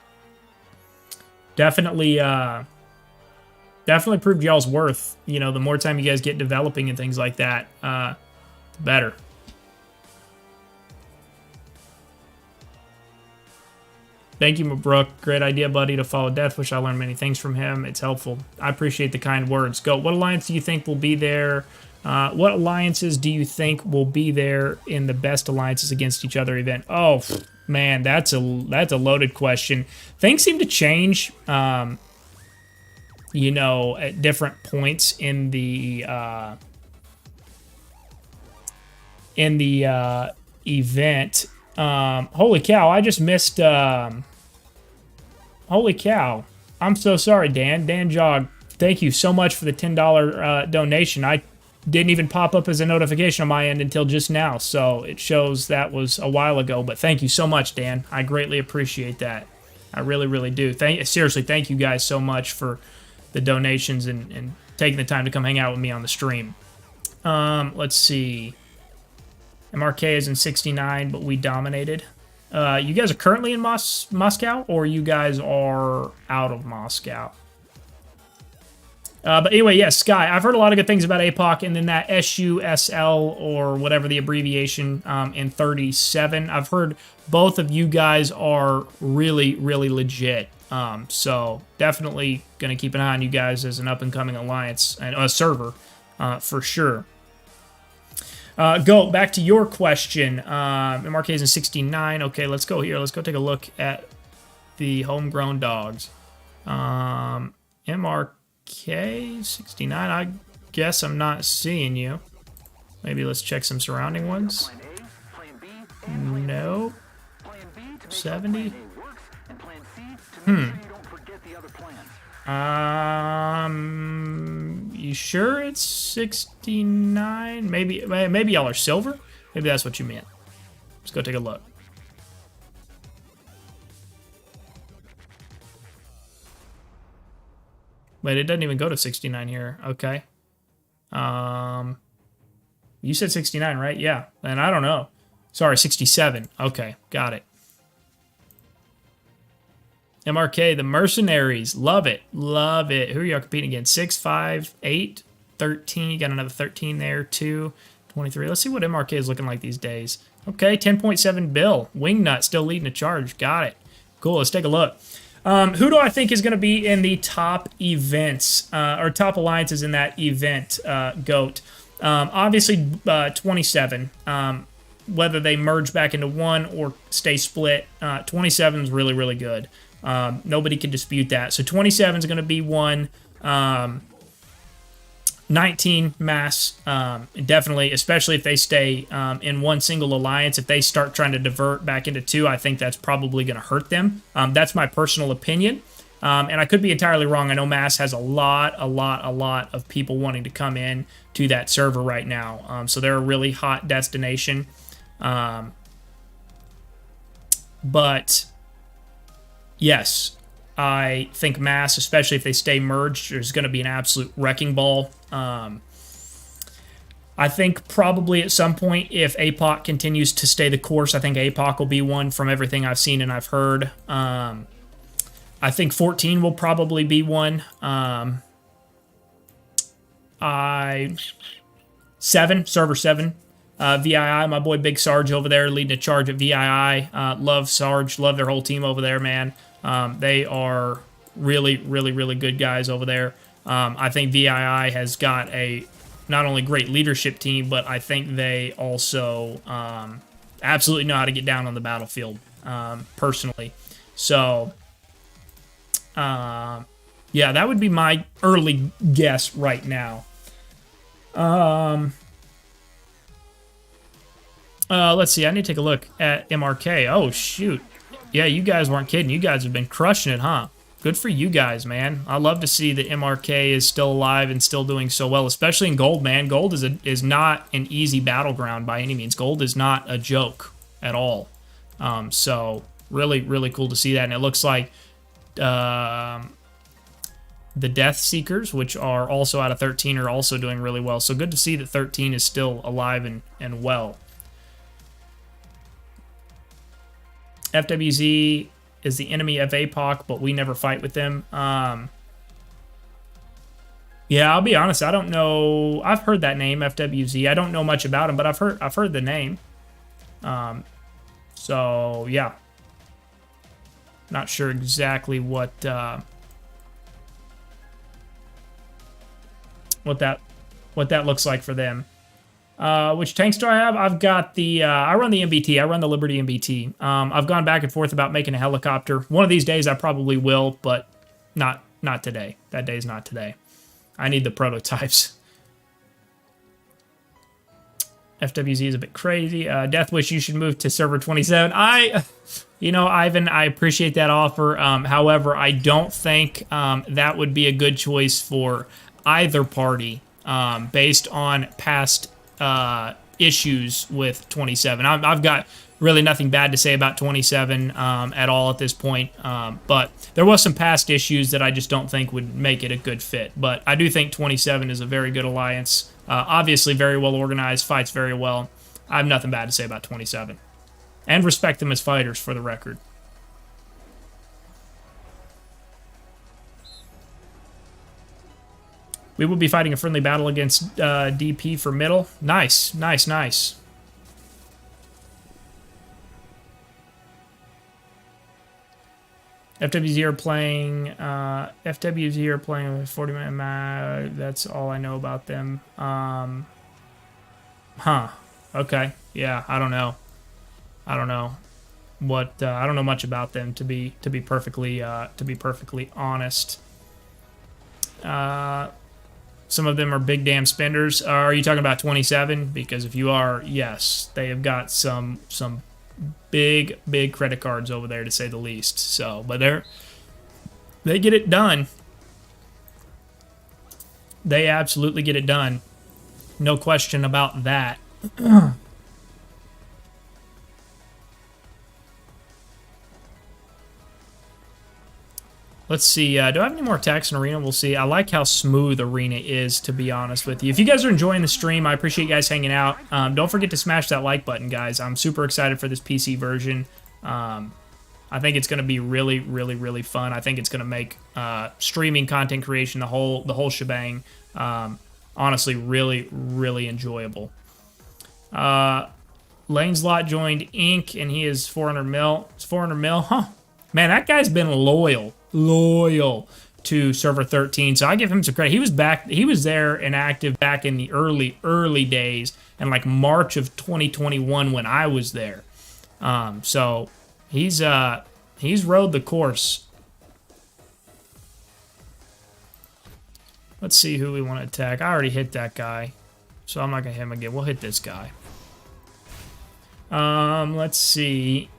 definitely proved y'all's worth. You know, the more time you guys get developing and things like that, the better. Thank you, Brooke. Great idea, buddy, to follow Deathwish. I learned many things from him. It's helpful. I appreciate the kind words. Go. What alliance do you think will be there? What alliances do you think will be there in the best alliances against each other event? Oh, man, that's a loaded question. Things seem to change, you know, at different points in the event. Holy cow, I just missed... holy cow. I'm so sorry, Dan. Dan Jog, thank you so much for the $10 donation. I didn't even pop up as a notification on my end until just now, so it shows that was a while ago. But thank you so much, Dan. I greatly appreciate that. I really, really do. Seriously, thank you guys so much for the donations and taking the time to come hang out with me on the stream. Let's see. MRK is in 69, but we dominated. You guys are currently in Moscow, or you guys are out of Moscow? But anyway, yes, Sky. I've heard a lot of good things about APOC, and then that SUSL, or whatever the abbreviation, in 37. I've heard both of you guys are really, really legit. So definitely going to keep an eye on you guys as an up-and-coming alliance and a server, for sure. Go back to your question. MRK is in 69. Okay, let's go here. Let's go take a look at the homegrown dogs. MRK 69. I guess I'm not seeing you. Maybe let's check some surrounding ones. No. 70. You sure it's 69? Maybe y'all are silver? Maybe that's what you meant. Let's go take a look. Wait, it doesn't even go to 69 here. Okay. You said 69, right? Yeah. And I don't know. Sorry, 67. Okay, got it. MRK, the Mercenaries. Love it. Love it. Who are y'all competing against? 6, 5, 8, 13. You got another 13 there, 2, 23. Let's see what MRK is looking like these days. Okay, 10.7 bill. Wingnut still leading the charge. Got it. Cool, let's take a look. Who do I think is going to be in the top events, or top alliances in that event, GOAT? Obviously, 27. Whether they merge back into one or stay split, 27 is really, really good. Nobody can dispute that. So 27 is going to be one. 19 mass, definitely, especially if they stay in one single alliance. If they start trying to divert back into two, I think that's probably going to hurt them. That's my personal opinion. And I could be entirely wrong. I know mass has a lot of people wanting to come in to that server right now. So they're a really hot destination. But yes, I think mass, especially if they stay merged, is going to be an absolute wrecking ball. I think probably at some point, if APOC continues to stay the course, I think APOC will be one from everything I've seen and I've heard. I think 14 will probably be one. 7, server 7. VII, my boy Big Sarge over there leading a charge at VII. Love Sarge, love their whole team over there, man. They are really good guys over there. I think VII has got a not only great leadership team, but I think they also absolutely know how to get down on the battlefield, personally. So, yeah, that would be my early guess right now. Let's see. I need to take a look at MRK. Oh, shoot. Yeah, you guys weren't kidding. You guys have been crushing it, huh? Good for you guys, man. I love to see that MRK is still alive and still doing so well, especially in gold, man. Gold is not an easy battleground by any means. Gold is not a joke at all. So really cool to see that. And it looks like the Death Seekers, which are also out of 13, are also doing really well. So good to see that 13 is still alive and well. FWZ is the enemy of APOC, but we never fight with them. Yeah, I'll be honest. I don't know. I've heard that name, FWZ. I don't know much about him, but I've heard the name. So yeah, not sure exactly what that looks like for them. Which tanks do I have? I've got the, I run the MBT. I run the Liberty MBT. I've gone back and forth about making a helicopter. One of these days I probably will, but not today. That day's not today. I need the prototypes. FWZ is a bit crazy. Death Wish, you should move to server 27. You know, Ivan, I appreciate that offer. However, I don't think that would be a good choice for either party based on past issues with 27. I've got really nothing bad to say about 27 at all at this point, but there was some past issues that I just don't think would make it a good fit. But I do think 27 is a very good alliance. Obviously, very well organized, fights very well. I have nothing bad to say about 27. And respect them as fighters, for the record. We will be fighting a friendly battle against DP for middle. Nice, nice, nice. FWZ are playing. FWZ are playing with 40-minute. That's all I know about them. Okay. Yeah. I don't know. I don't know what. I don't know much about them to be perfectly honest. Some of them are big damn spenders. Are you talking about 27? Because if you are, yes, they have got some big credit cards over there, to say the least. So, but they get it done. They absolutely get it done. No question about that. Let's see. Do I have any more attacks in Arena? We'll see. I like how smooth Arena is, to be honest with you. If you guys are enjoying the stream, I appreciate you guys hanging out. Don't forget to smash that like button, guys. I'm super excited for this PC version. I think it's going to be really fun. I think it's going to make streaming, content creation, the whole shebang, honestly, really enjoyable. Laneslot joined Inc. and he is 400 mil. It's 400 mil, huh? Man, that guy's been loyal to server 13, so I give him some credit. He was there and active back in the early days, and like March of 2021 when I was there. So he's rode the course. Let's see who we want to attack. I already hit that guy, so I'm not gonna hit him again. We'll hit this guy. Let's see.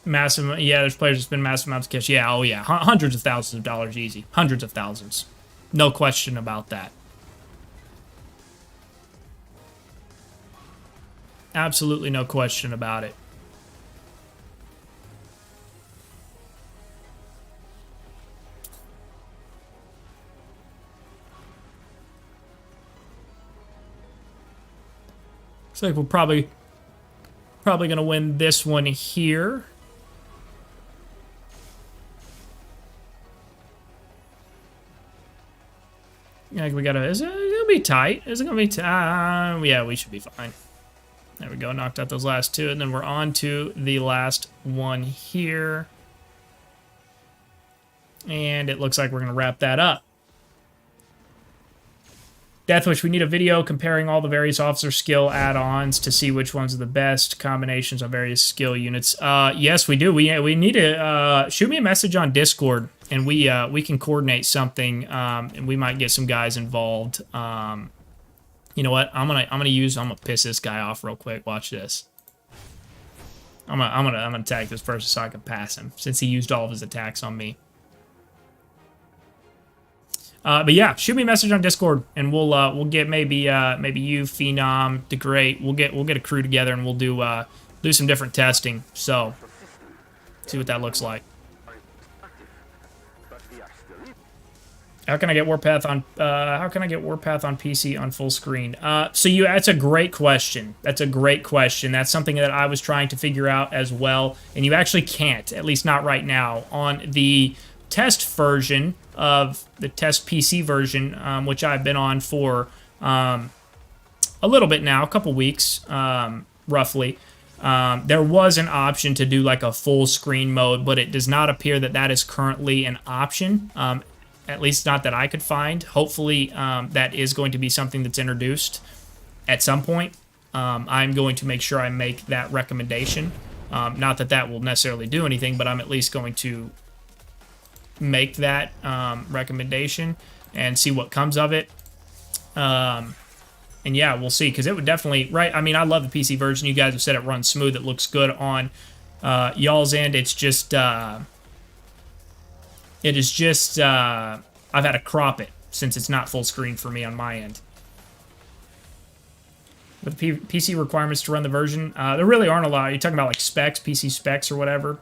Massive, yeah, there's players that spend massive amounts of cash. Yeah, oh yeah, hundreds of thousands of dollars easy. Hundreds of thousands. No question about that. Absolutely no question about it. Looks like we're probably going to win this one here. Yeah, we gotta. Is it gonna be tight? Is it gonna be tight? Yeah, we should be fine. There we go. Knocked out those last two, and then we're on to the last one here. And it looks like we're gonna wrap that up. Deathwish, we need a video comparing all the various officer skill add-ons to see which ones are the best combinations of various skill units. Yes, we do. We need to shoot me a message on Discord, and we can coordinate something, and we might get some guys involved. You know what? I'm gonna piss this guy off real quick. Watch this. I'm gonna attack this person so I can pass him, since he used all of his attacks on me. But yeah, shoot me a message on Discord, and we'll get maybe you, Phenom, the Great. We'll get a crew together, and we'll do some different testing. So see what that looks like. How can I get Warpath on PC on full screen? That's a great question. That's a great question. That's something that I was trying to figure out as well, and you actually can't, at least not right now, on the test version of the test PC version, which I've been on for a little bit now, a couple weeks, roughly. There was an option to do like a full screen mode, but it does not appear that that is currently an option, at least not that I could find. Hopefully that is going to be something that's introduced at some point. I'm going to make sure I make that recommendation. Not that that will necessarily do anything, but I'm at least going to make that recommendation and see what comes of it. And yeah, we'll see, because it would definitely, right, I mean, I love the PC version. You guys have said it runs smooth. It looks good on y'all's end. It's just, I've had to crop it since it's not full screen for me on my end. With the PC requirements to run the version, there really aren't a lot. You're talking about like specs, PC specs or whatever.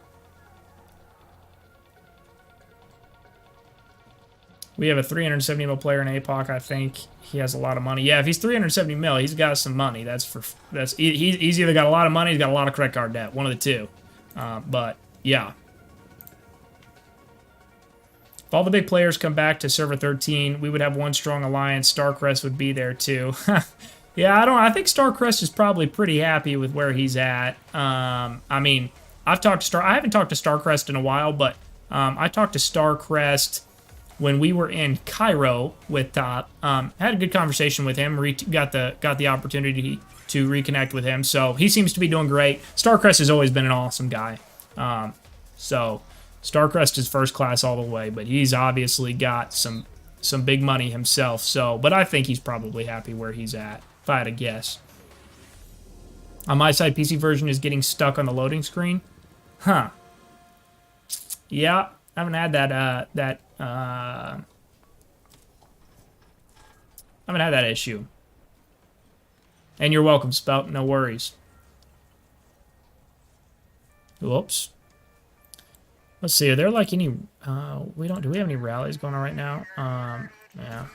We have a 370 mil player in APOC. I think he has a lot of money. Yeah, if he's 370 mil, he's got some money. He's either got a lot of money, he's got a lot of credit card debt. One of the two. But yeah. If all the big players come back to server 13, we would have one strong alliance. Starcrest would be there too. Yeah, I think Starcrest is probably pretty happy with where he's at. I mean, I haven't talked to Starcrest in a while, but I talked to Starcrest when we were in Cairo with Top. Had a good conversation with him. Got the opportunity to reconnect with him, so he seems to be doing great. Starcrest has always been an awesome guy. So Starcrest is first class all the way, but he's obviously got some big money himself. So, but I think he's probably happy where he's at, if I had to guess. On my side, PC version is getting stuck on the loading screen. Huh. Yeah, I haven't had that issue. And you're welcome, Spout. No worries. Whoops. Let's see. Are there like any? Do we have any rallies going on right now? Yeah.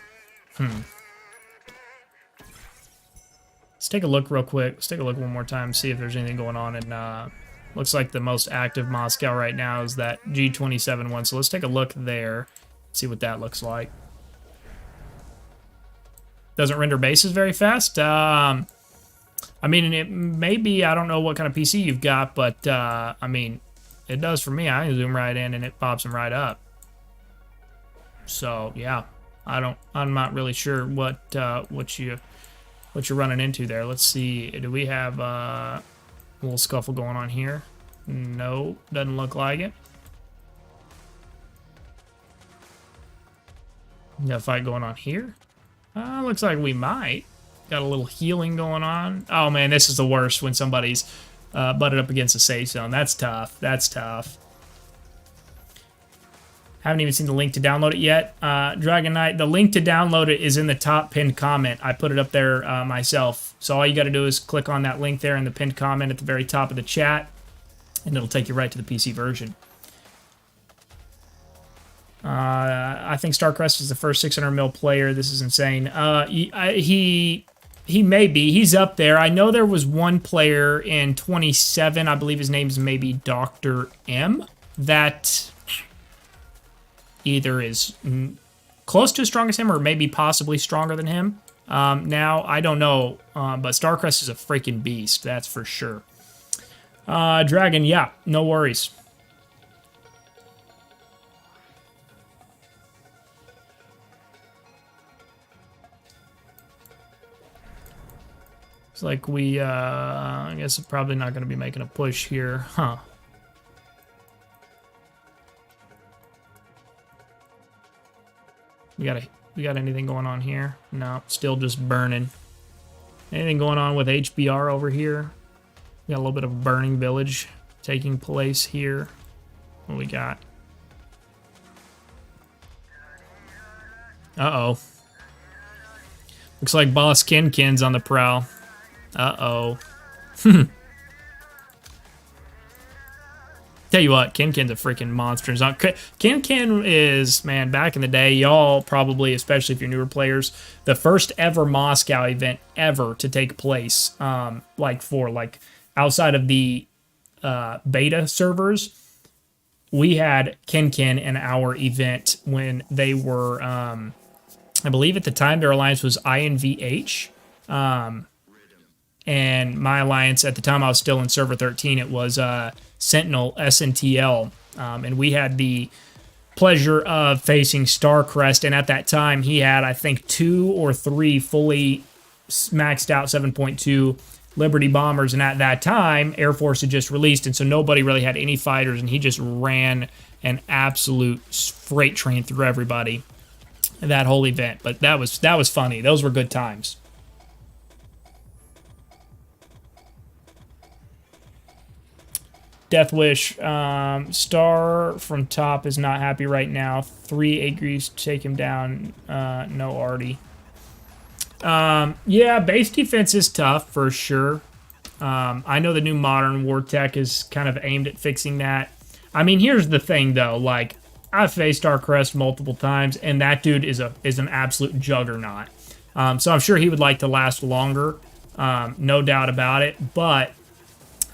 Let's take a look real quick. Let's take a look one more time. See if there's anything going on. And looks like the most active Moscow right now is that G27 one. So let's take a look there. See what that looks like. Doesn't render bases very fast. I mean, it may be, I don't know what kind of PC you've got, but I mean, it does for me. I can zoom right in and it pops them right up. So yeah, I'm not really sure what you're running into there. Let's see. Do we have a little scuffle going on here? No, doesn't look like it. Got a fight going on here. Looks like we might. Got a little healing going on. Oh man, this is the worst when somebody's butted up against a safe zone. That's tough. That's tough. Haven't even seen the link to download it yet. Dragon Knight, the link to download it is in the top pinned comment. I put it up there myself. So all you got to do is click on that link there in the pinned comment at the very top of the chat, and it'll take you right to the PC version. I think Starcrest is the first 600 mil player. This is insane. He may be. He's up there. I know there was one player in 27. I believe his name is maybe Dr. M. That either is close to as strong as him or maybe possibly stronger than him. Now, I don't know. But Starcrest is a freaking beast. That's for sure. Dragon, yeah. No worries. It's like we, I guess I'm probably not going to be making a push here. Huh. We got anything going on here? No, still just burning. Anything going on with HBR over here? We got a little bit of burning village taking place here. What we got? Uh-oh. Looks like Boss Kinkin's on the prowl. Uh-oh. Tell you what, Kinkin's a freaking monster. Kinkin is, man, back in the day, y'all probably, especially if you're newer players, the first ever Moscow event ever to take place, like outside of the beta servers, we had Kinkin in our event when they were, I believe at the time their alliance was INVH, and my alliance at the time I was still in server 13. It was Sentinel SNTL, and we had the pleasure of facing Starcrest. And at that time, he had I think 2 or 3 fully maxed out 7.2 Liberty bombers. And at that time, Air Force had just released, and so nobody really had any fighters. And he just ran an absolute freight train through everybody that whole event. But that was funny. Those were good times. Death Wish, Star from top is not happy right now. 3 agrees to take him down. No Artie. Yeah, base defense is tough for sure. I know the new modern war tech is kind of aimed at fixing that. I mean, here's the thing though, like, I've faced Starcrest multiple times, and that dude is an absolute juggernaut. So I'm sure he would like to last longer, no doubt about it. But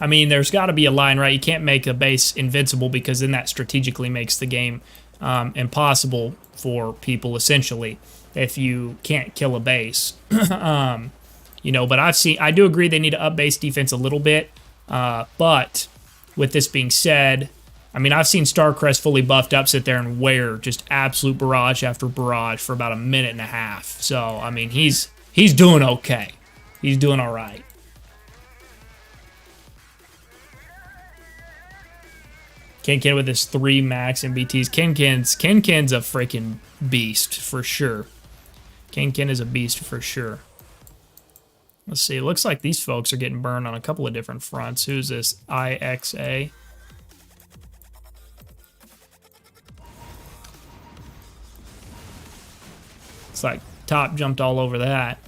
I mean, there's got to be a line, right? You can't make a base invincible because then that strategically makes the game impossible for people, essentially, if you can't kill a base. You know, but I do agree they need to up base defense a little bit. But with this being said, I mean, I've seen Starcrest fully buffed up sit there and wear just absolute barrage after barrage for about a minute and a half. So, I mean, he's doing okay. He's doing all right. Ken with his 3 max MBTs. Ken's a freaking beast for sure. Ken is a beast for sure. Let's see. It looks like these folks are getting burned on a couple of different fronts. Who's this? IXA. It's like Top jumped all over that.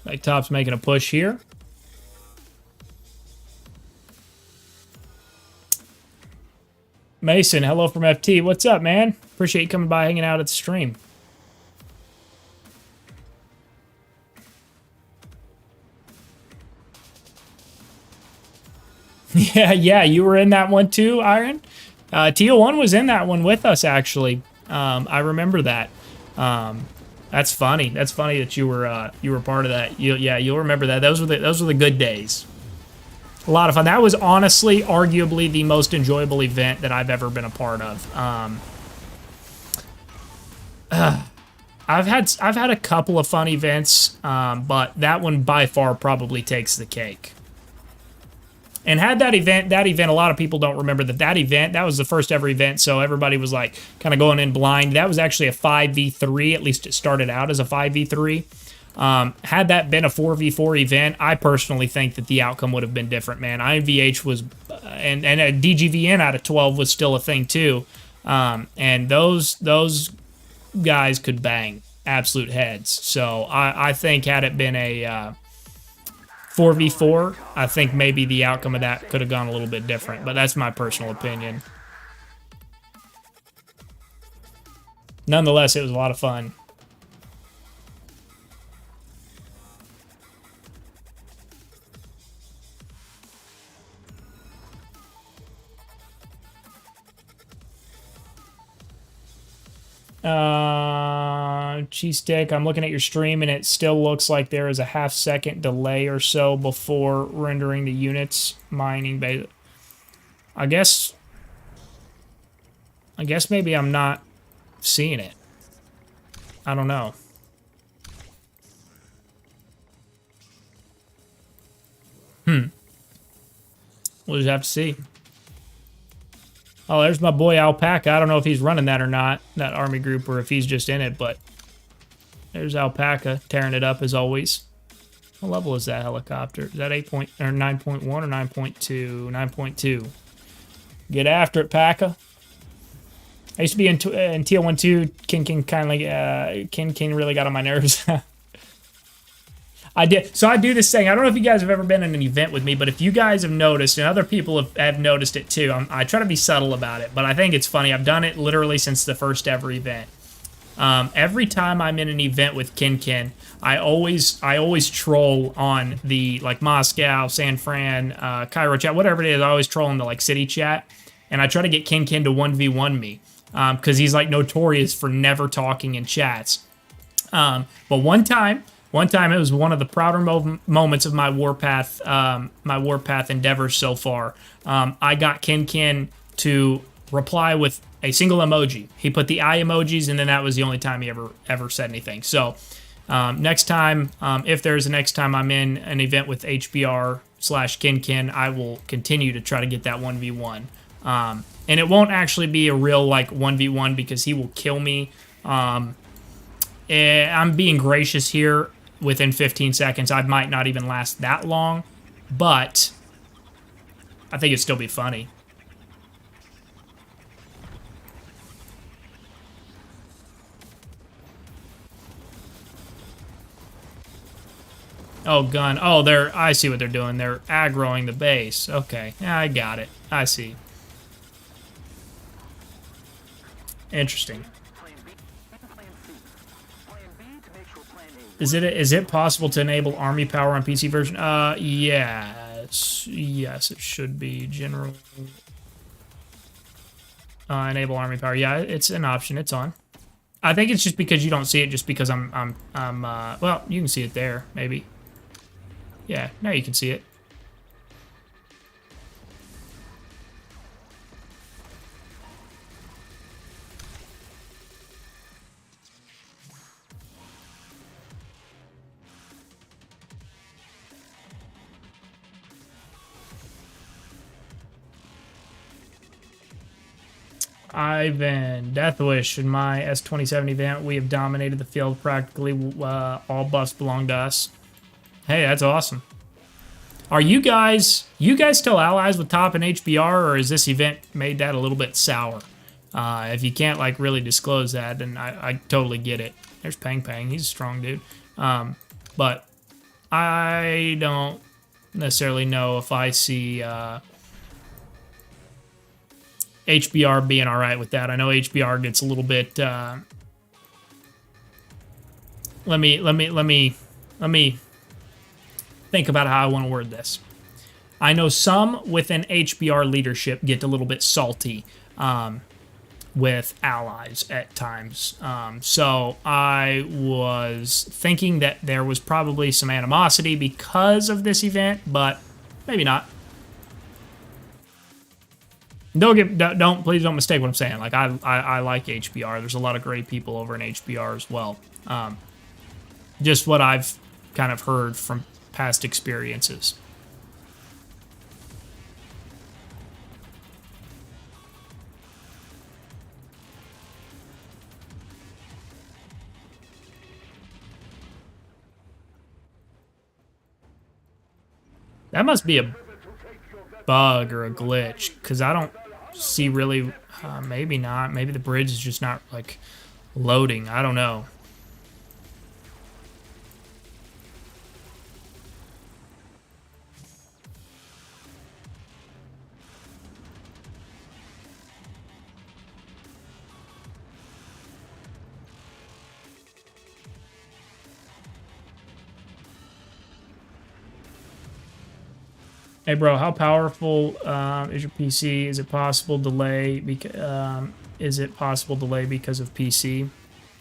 Like Top's making a push here. Mason, hello from FT. What's up, man? Appreciate you coming by, hanging out at the stream. Yeah, you were in that one too, Iron. Teal1 was in that one with us, actually. I remember that. That's funny. That's funny that you were part of that. You'll remember that. Those were the good days. A lot of fun. That was honestly, arguably, the most enjoyable event that I've ever been a part of. I've had a couple of fun events, but that one by far probably takes the cake. And had that event, a lot of people don't remember that event, that was the first ever event, so everybody was like kind of going in blind. That was actually a 5v3, at least it started out as a 5v3. Had that been a 4v4 event, I personally think that the outcome would have been different, man. IMVH was, and a DGVN out of 12 was still a thing too. And those guys could bang absolute heads. So I think had it been a 4v4, I think maybe the outcome of that could have gone a little bit different, but that's my personal opinion. Nonetheless, it was a lot of fun. Cheese stick, I'm looking at your stream and it still looks like there is a half-second delay or so before rendering the units mining base. I guess maybe I'm not seeing it. I don't know. We'll just have to see. Oh, there's my boy Alpaca. I don't know if he's running that or not, that army group, or if he's just in it, but there's Alpaca tearing it up as always. What level is that helicopter? Is that 9.1 or 9.2? 9.2. Get after it, Paca. I used to be in TL1 too. Ken really got on my nerves. I did. So I do this thing. I don't know if you guys have ever been in an event with me, but if you guys have noticed, and other people have noticed it too, I try to be subtle about it, but I think it's funny. I've done it literally since the first ever event. Every time I'm in an event with Ken, I always troll on the like Moscow, San Fran, Cairo chat, whatever it is. I always troll in the like city chat, and I try to get Ken to 1v1 me because he's like notorious for never talking in chats. But one time it was one of the prouder moments of my Warpath endeavors so far. I got Ken to reply with a single emoji. He put the eye emojis, and then that was the only time he ever said anything. So next time, if there's a next time I'm in an event with HBR/Ken, I will continue to try to get that 1v1. And it won't actually be a real like 1v1 because he will kill me. I'm being gracious here. Within 15 seconds, I might not even last that long, but I think it'd still be funny. Oh, gun. Oh, I see what they're doing. They're aggroing the base. Okay, yeah, I got it. I see. Interesting. Is it possible to enable army power on PC version? Yes. Yes, it should be. General. Enable army power. Yeah, it's an option. It's on. I think it's just because you don't see it just because well, you can see it there, maybe. Yeah, now you can see it. Ivan, Deathwish, in my S27 event, we have dominated the field. Practically all buffs belong to us. Hey, that's awesome. Are you guys still allies with Top and HBR, or is this event made that a little bit sour? If you can't like really disclose that, then I totally get it. There's Pang Pang, he's a strong dude. But I don't necessarily know if I see HBR being all right with that. I know HBR gets a little bit. Let me think about how I want to word this. I know some within HBR leadership get a little bit salty with allies at times. So I was thinking that there was probably some animosity because of this event, but maybe not. Please don't mistake what I'm saying. Like I like HBR. There's a lot of great people over in HBR as well. Just what I've kind of heard from past experiences. That must be a bug or a glitch, because I don't see really, maybe not. Maybe the bridge is just not, like, loading. I don't know. Hey bro, how powerful is your PC? Is it possible delay? Is it possible delay because of PC?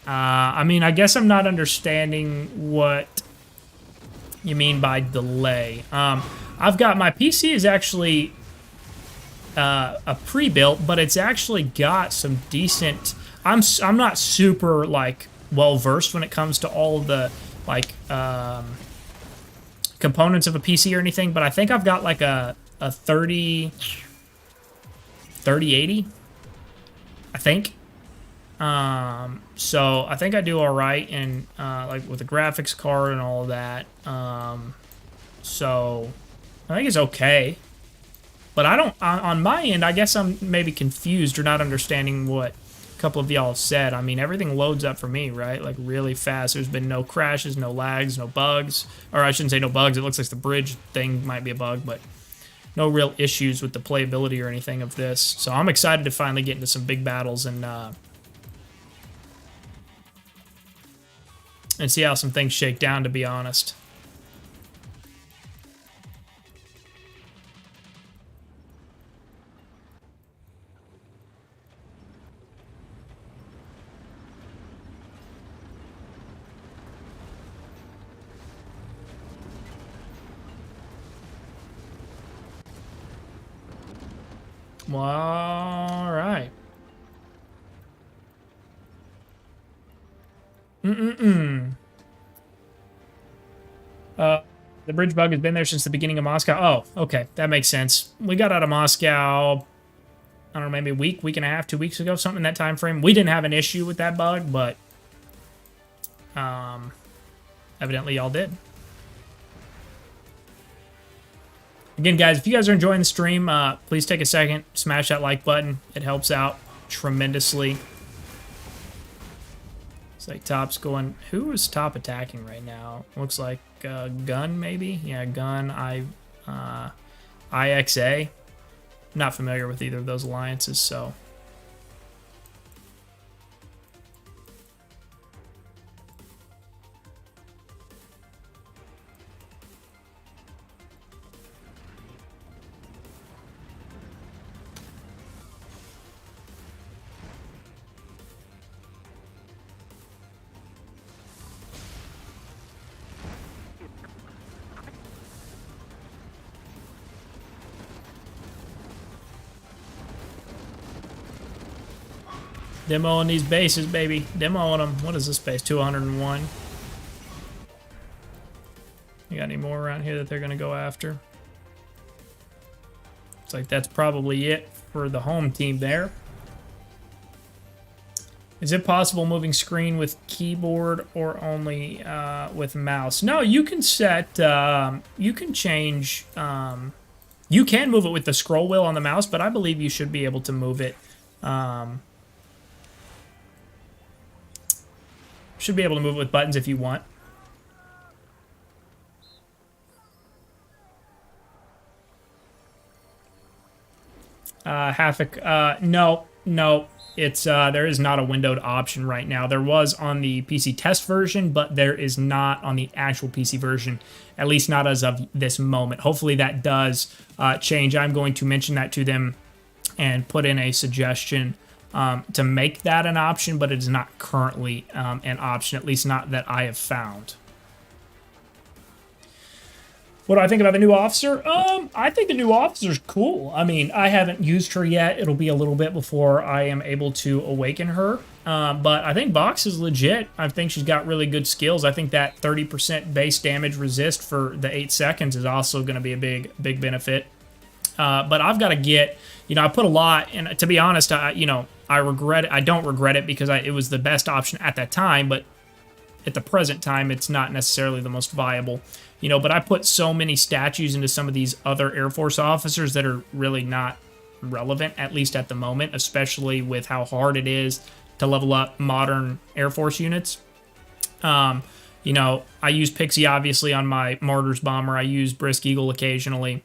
I mean, I guess I'm not understanding what you mean by delay. I've got my PC is actually a pre-built, but it's actually got some decent. I'm not super like well versed when it comes to all of the like. Components of a PC or anything, but I think I've got like a 3080, I think. So I think I do all right in like with the graphics card and all of that. So I think it's okay, but I don't on my end. I guess I'm maybe confused or not understanding what a couple of y'all said. I mean, everything loads up for me, right? Like really fast. There's been no crashes, no lags, no bugs. Or I shouldn't say no bugs. It looks like the bridge thing might be a bug, but no real issues with the playability or anything of this. So I'm excited to finally get into some big battles and see how some things shake down, to be honest. All right. The bridge bug has been there since the beginning of Moscow. Oh, okay. That makes sense. We got out of Moscow, I don't know, maybe a week and a half, 2 weeks ago, something in that time frame. We didn't have an issue with that bug, but evidently y'all did. Again, guys, if you guys are enjoying the stream, please take a second, smash that like button. It helps out tremendously. It's like top's going. Who is top attacking right now? Looks like Gun, maybe? Yeah, Gun, IXA. Not familiar with either of those alliances, so. Demoing these bases, baby. Demoing them. What is this base? 201. You got any more around here that they're going to go after? It's like that's probably it for the home team there. Is it possible moving screen with keyboard or only with mouse? No, you can set, you can change, you can move it with the scroll wheel on the mouse, but I believe you should be able to move it. Should be able to move it with buttons if you want. Havoc, no, it's there is not a windowed option right now. There was on the PC test version, but there is not on the actual PC version, at least not as of this moment. Hopefully that does change. I'm going to mention that to them and put in a suggestion to make that an option, but it is not currently an option, at least not that I have found. What do I think about the new officer? I think the new officer's cool. I mean, I haven't used her yet. It'll be a little bit before I am able to awaken her. But I think Vox is legit. I think she's got really good skills. I think that 30% base damage resist for the 8 seconds is also going to be a big benefit. But I've got to get, I put a lot, and to be honest, I regret it. I don't regret it because it was the best option at that time, but at the present time, it's not necessarily the most viable. But I put so many statues into some of these other Air Force officers that are really not relevant, at least at the moment, especially with how hard it is to level up modern Air Force units. I use Pixie, obviously, on my Martyrs Bomber. I use Brisk Eagle occasionally.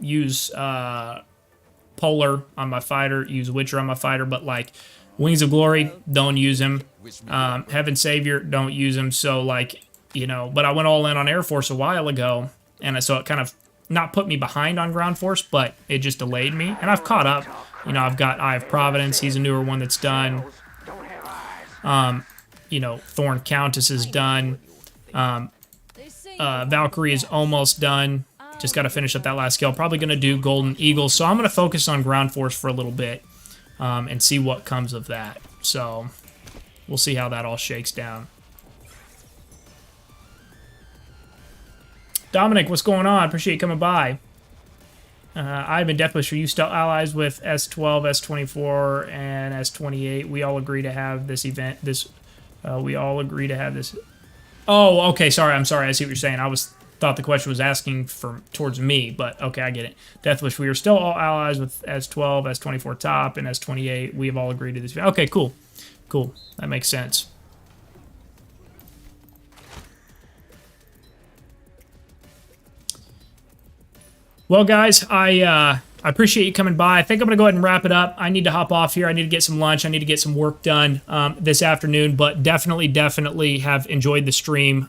Use Polar on my fighter. Use Witcher on my fighter. But, like, Wings of Glory, don't use him. Heaven Savior, don't use him. So, like, but I went all in on Air Force a while ago, and so it kind of not put me behind on Ground Force, but it just delayed me. And I've caught up. I've got Eye of Providence. He's a newer one that's done. Thorn Countess is done. Valkyrie is almost done. Just got to finish up that last skill. Probably going to do Golden Eagle. So I'm going to focus on Ground Force for a little bit and see what comes of that. So we'll see how that all shakes down. Dominic, what's going on? Appreciate you coming by. I've been Deathwish. Are you still allies with S12, S24, and S28? We all agree to have this event. We all agree to have this. Oh, okay. Sorry. I'm sorry. I see what you're saying. Thought the question was asking towards me, but okay, I get it. Deathwish, we are still all allies with S12, S24 top, and S28. We have all agreed to this. Okay, cool. Cool. That makes sense. Well, guys, I appreciate you coming by. I think I'm going to go ahead and wrap it up. I need to hop off here. I need to get some lunch. I need to get some work done this afternoon, but definitely have enjoyed the stream.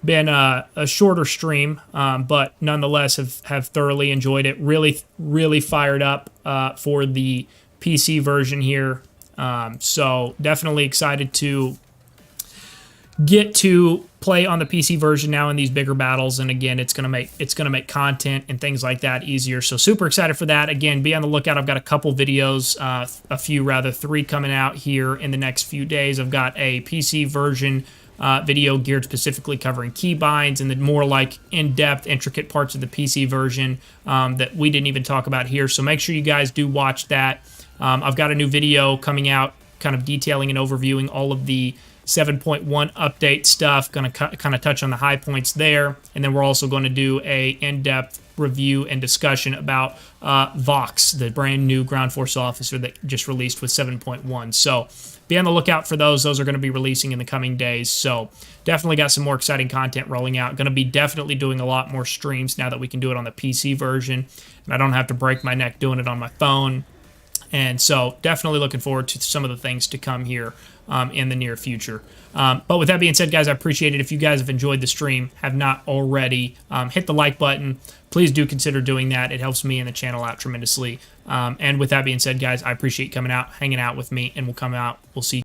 Been a shorter stream, but nonetheless have thoroughly enjoyed it. Really fired up for the PC version here. So definitely excited to get to play on the PC version now in these bigger battles, and again, it's gonna make content and things like that easier. So super excited for that. Again, be on the lookout. I've got a couple videos, three coming out here in the next few days. I've got a PC version video geared specifically covering keybinds and the more like in-depth, intricate parts of the PC version that we didn't even talk about here. So make sure you guys do watch that. I've got a new video coming out, kind of detailing and overviewing all of the 7.1 update stuff. Going to kind of touch on the high points there. And then we're also going to do a in-depth review and discussion about Vox, the brand new ground force officer that just released with 7.1. So be on the lookout for those. Those are going to be releasing in the coming days. So definitely got some more exciting content rolling out. Going to be definitely doing a lot more streams now that we can do it on the PC version. And I don't have to break my neck doing it on my phone. And so definitely looking forward to some of the things to come here in the near future. But with that being said, guys, I appreciate it. If you guys have enjoyed the stream, have not already, hit the like button. Please do consider doing that. It helps me and the channel out tremendously. And with that being said, guys, I appreciate you coming out, hanging out with me, and we'll see you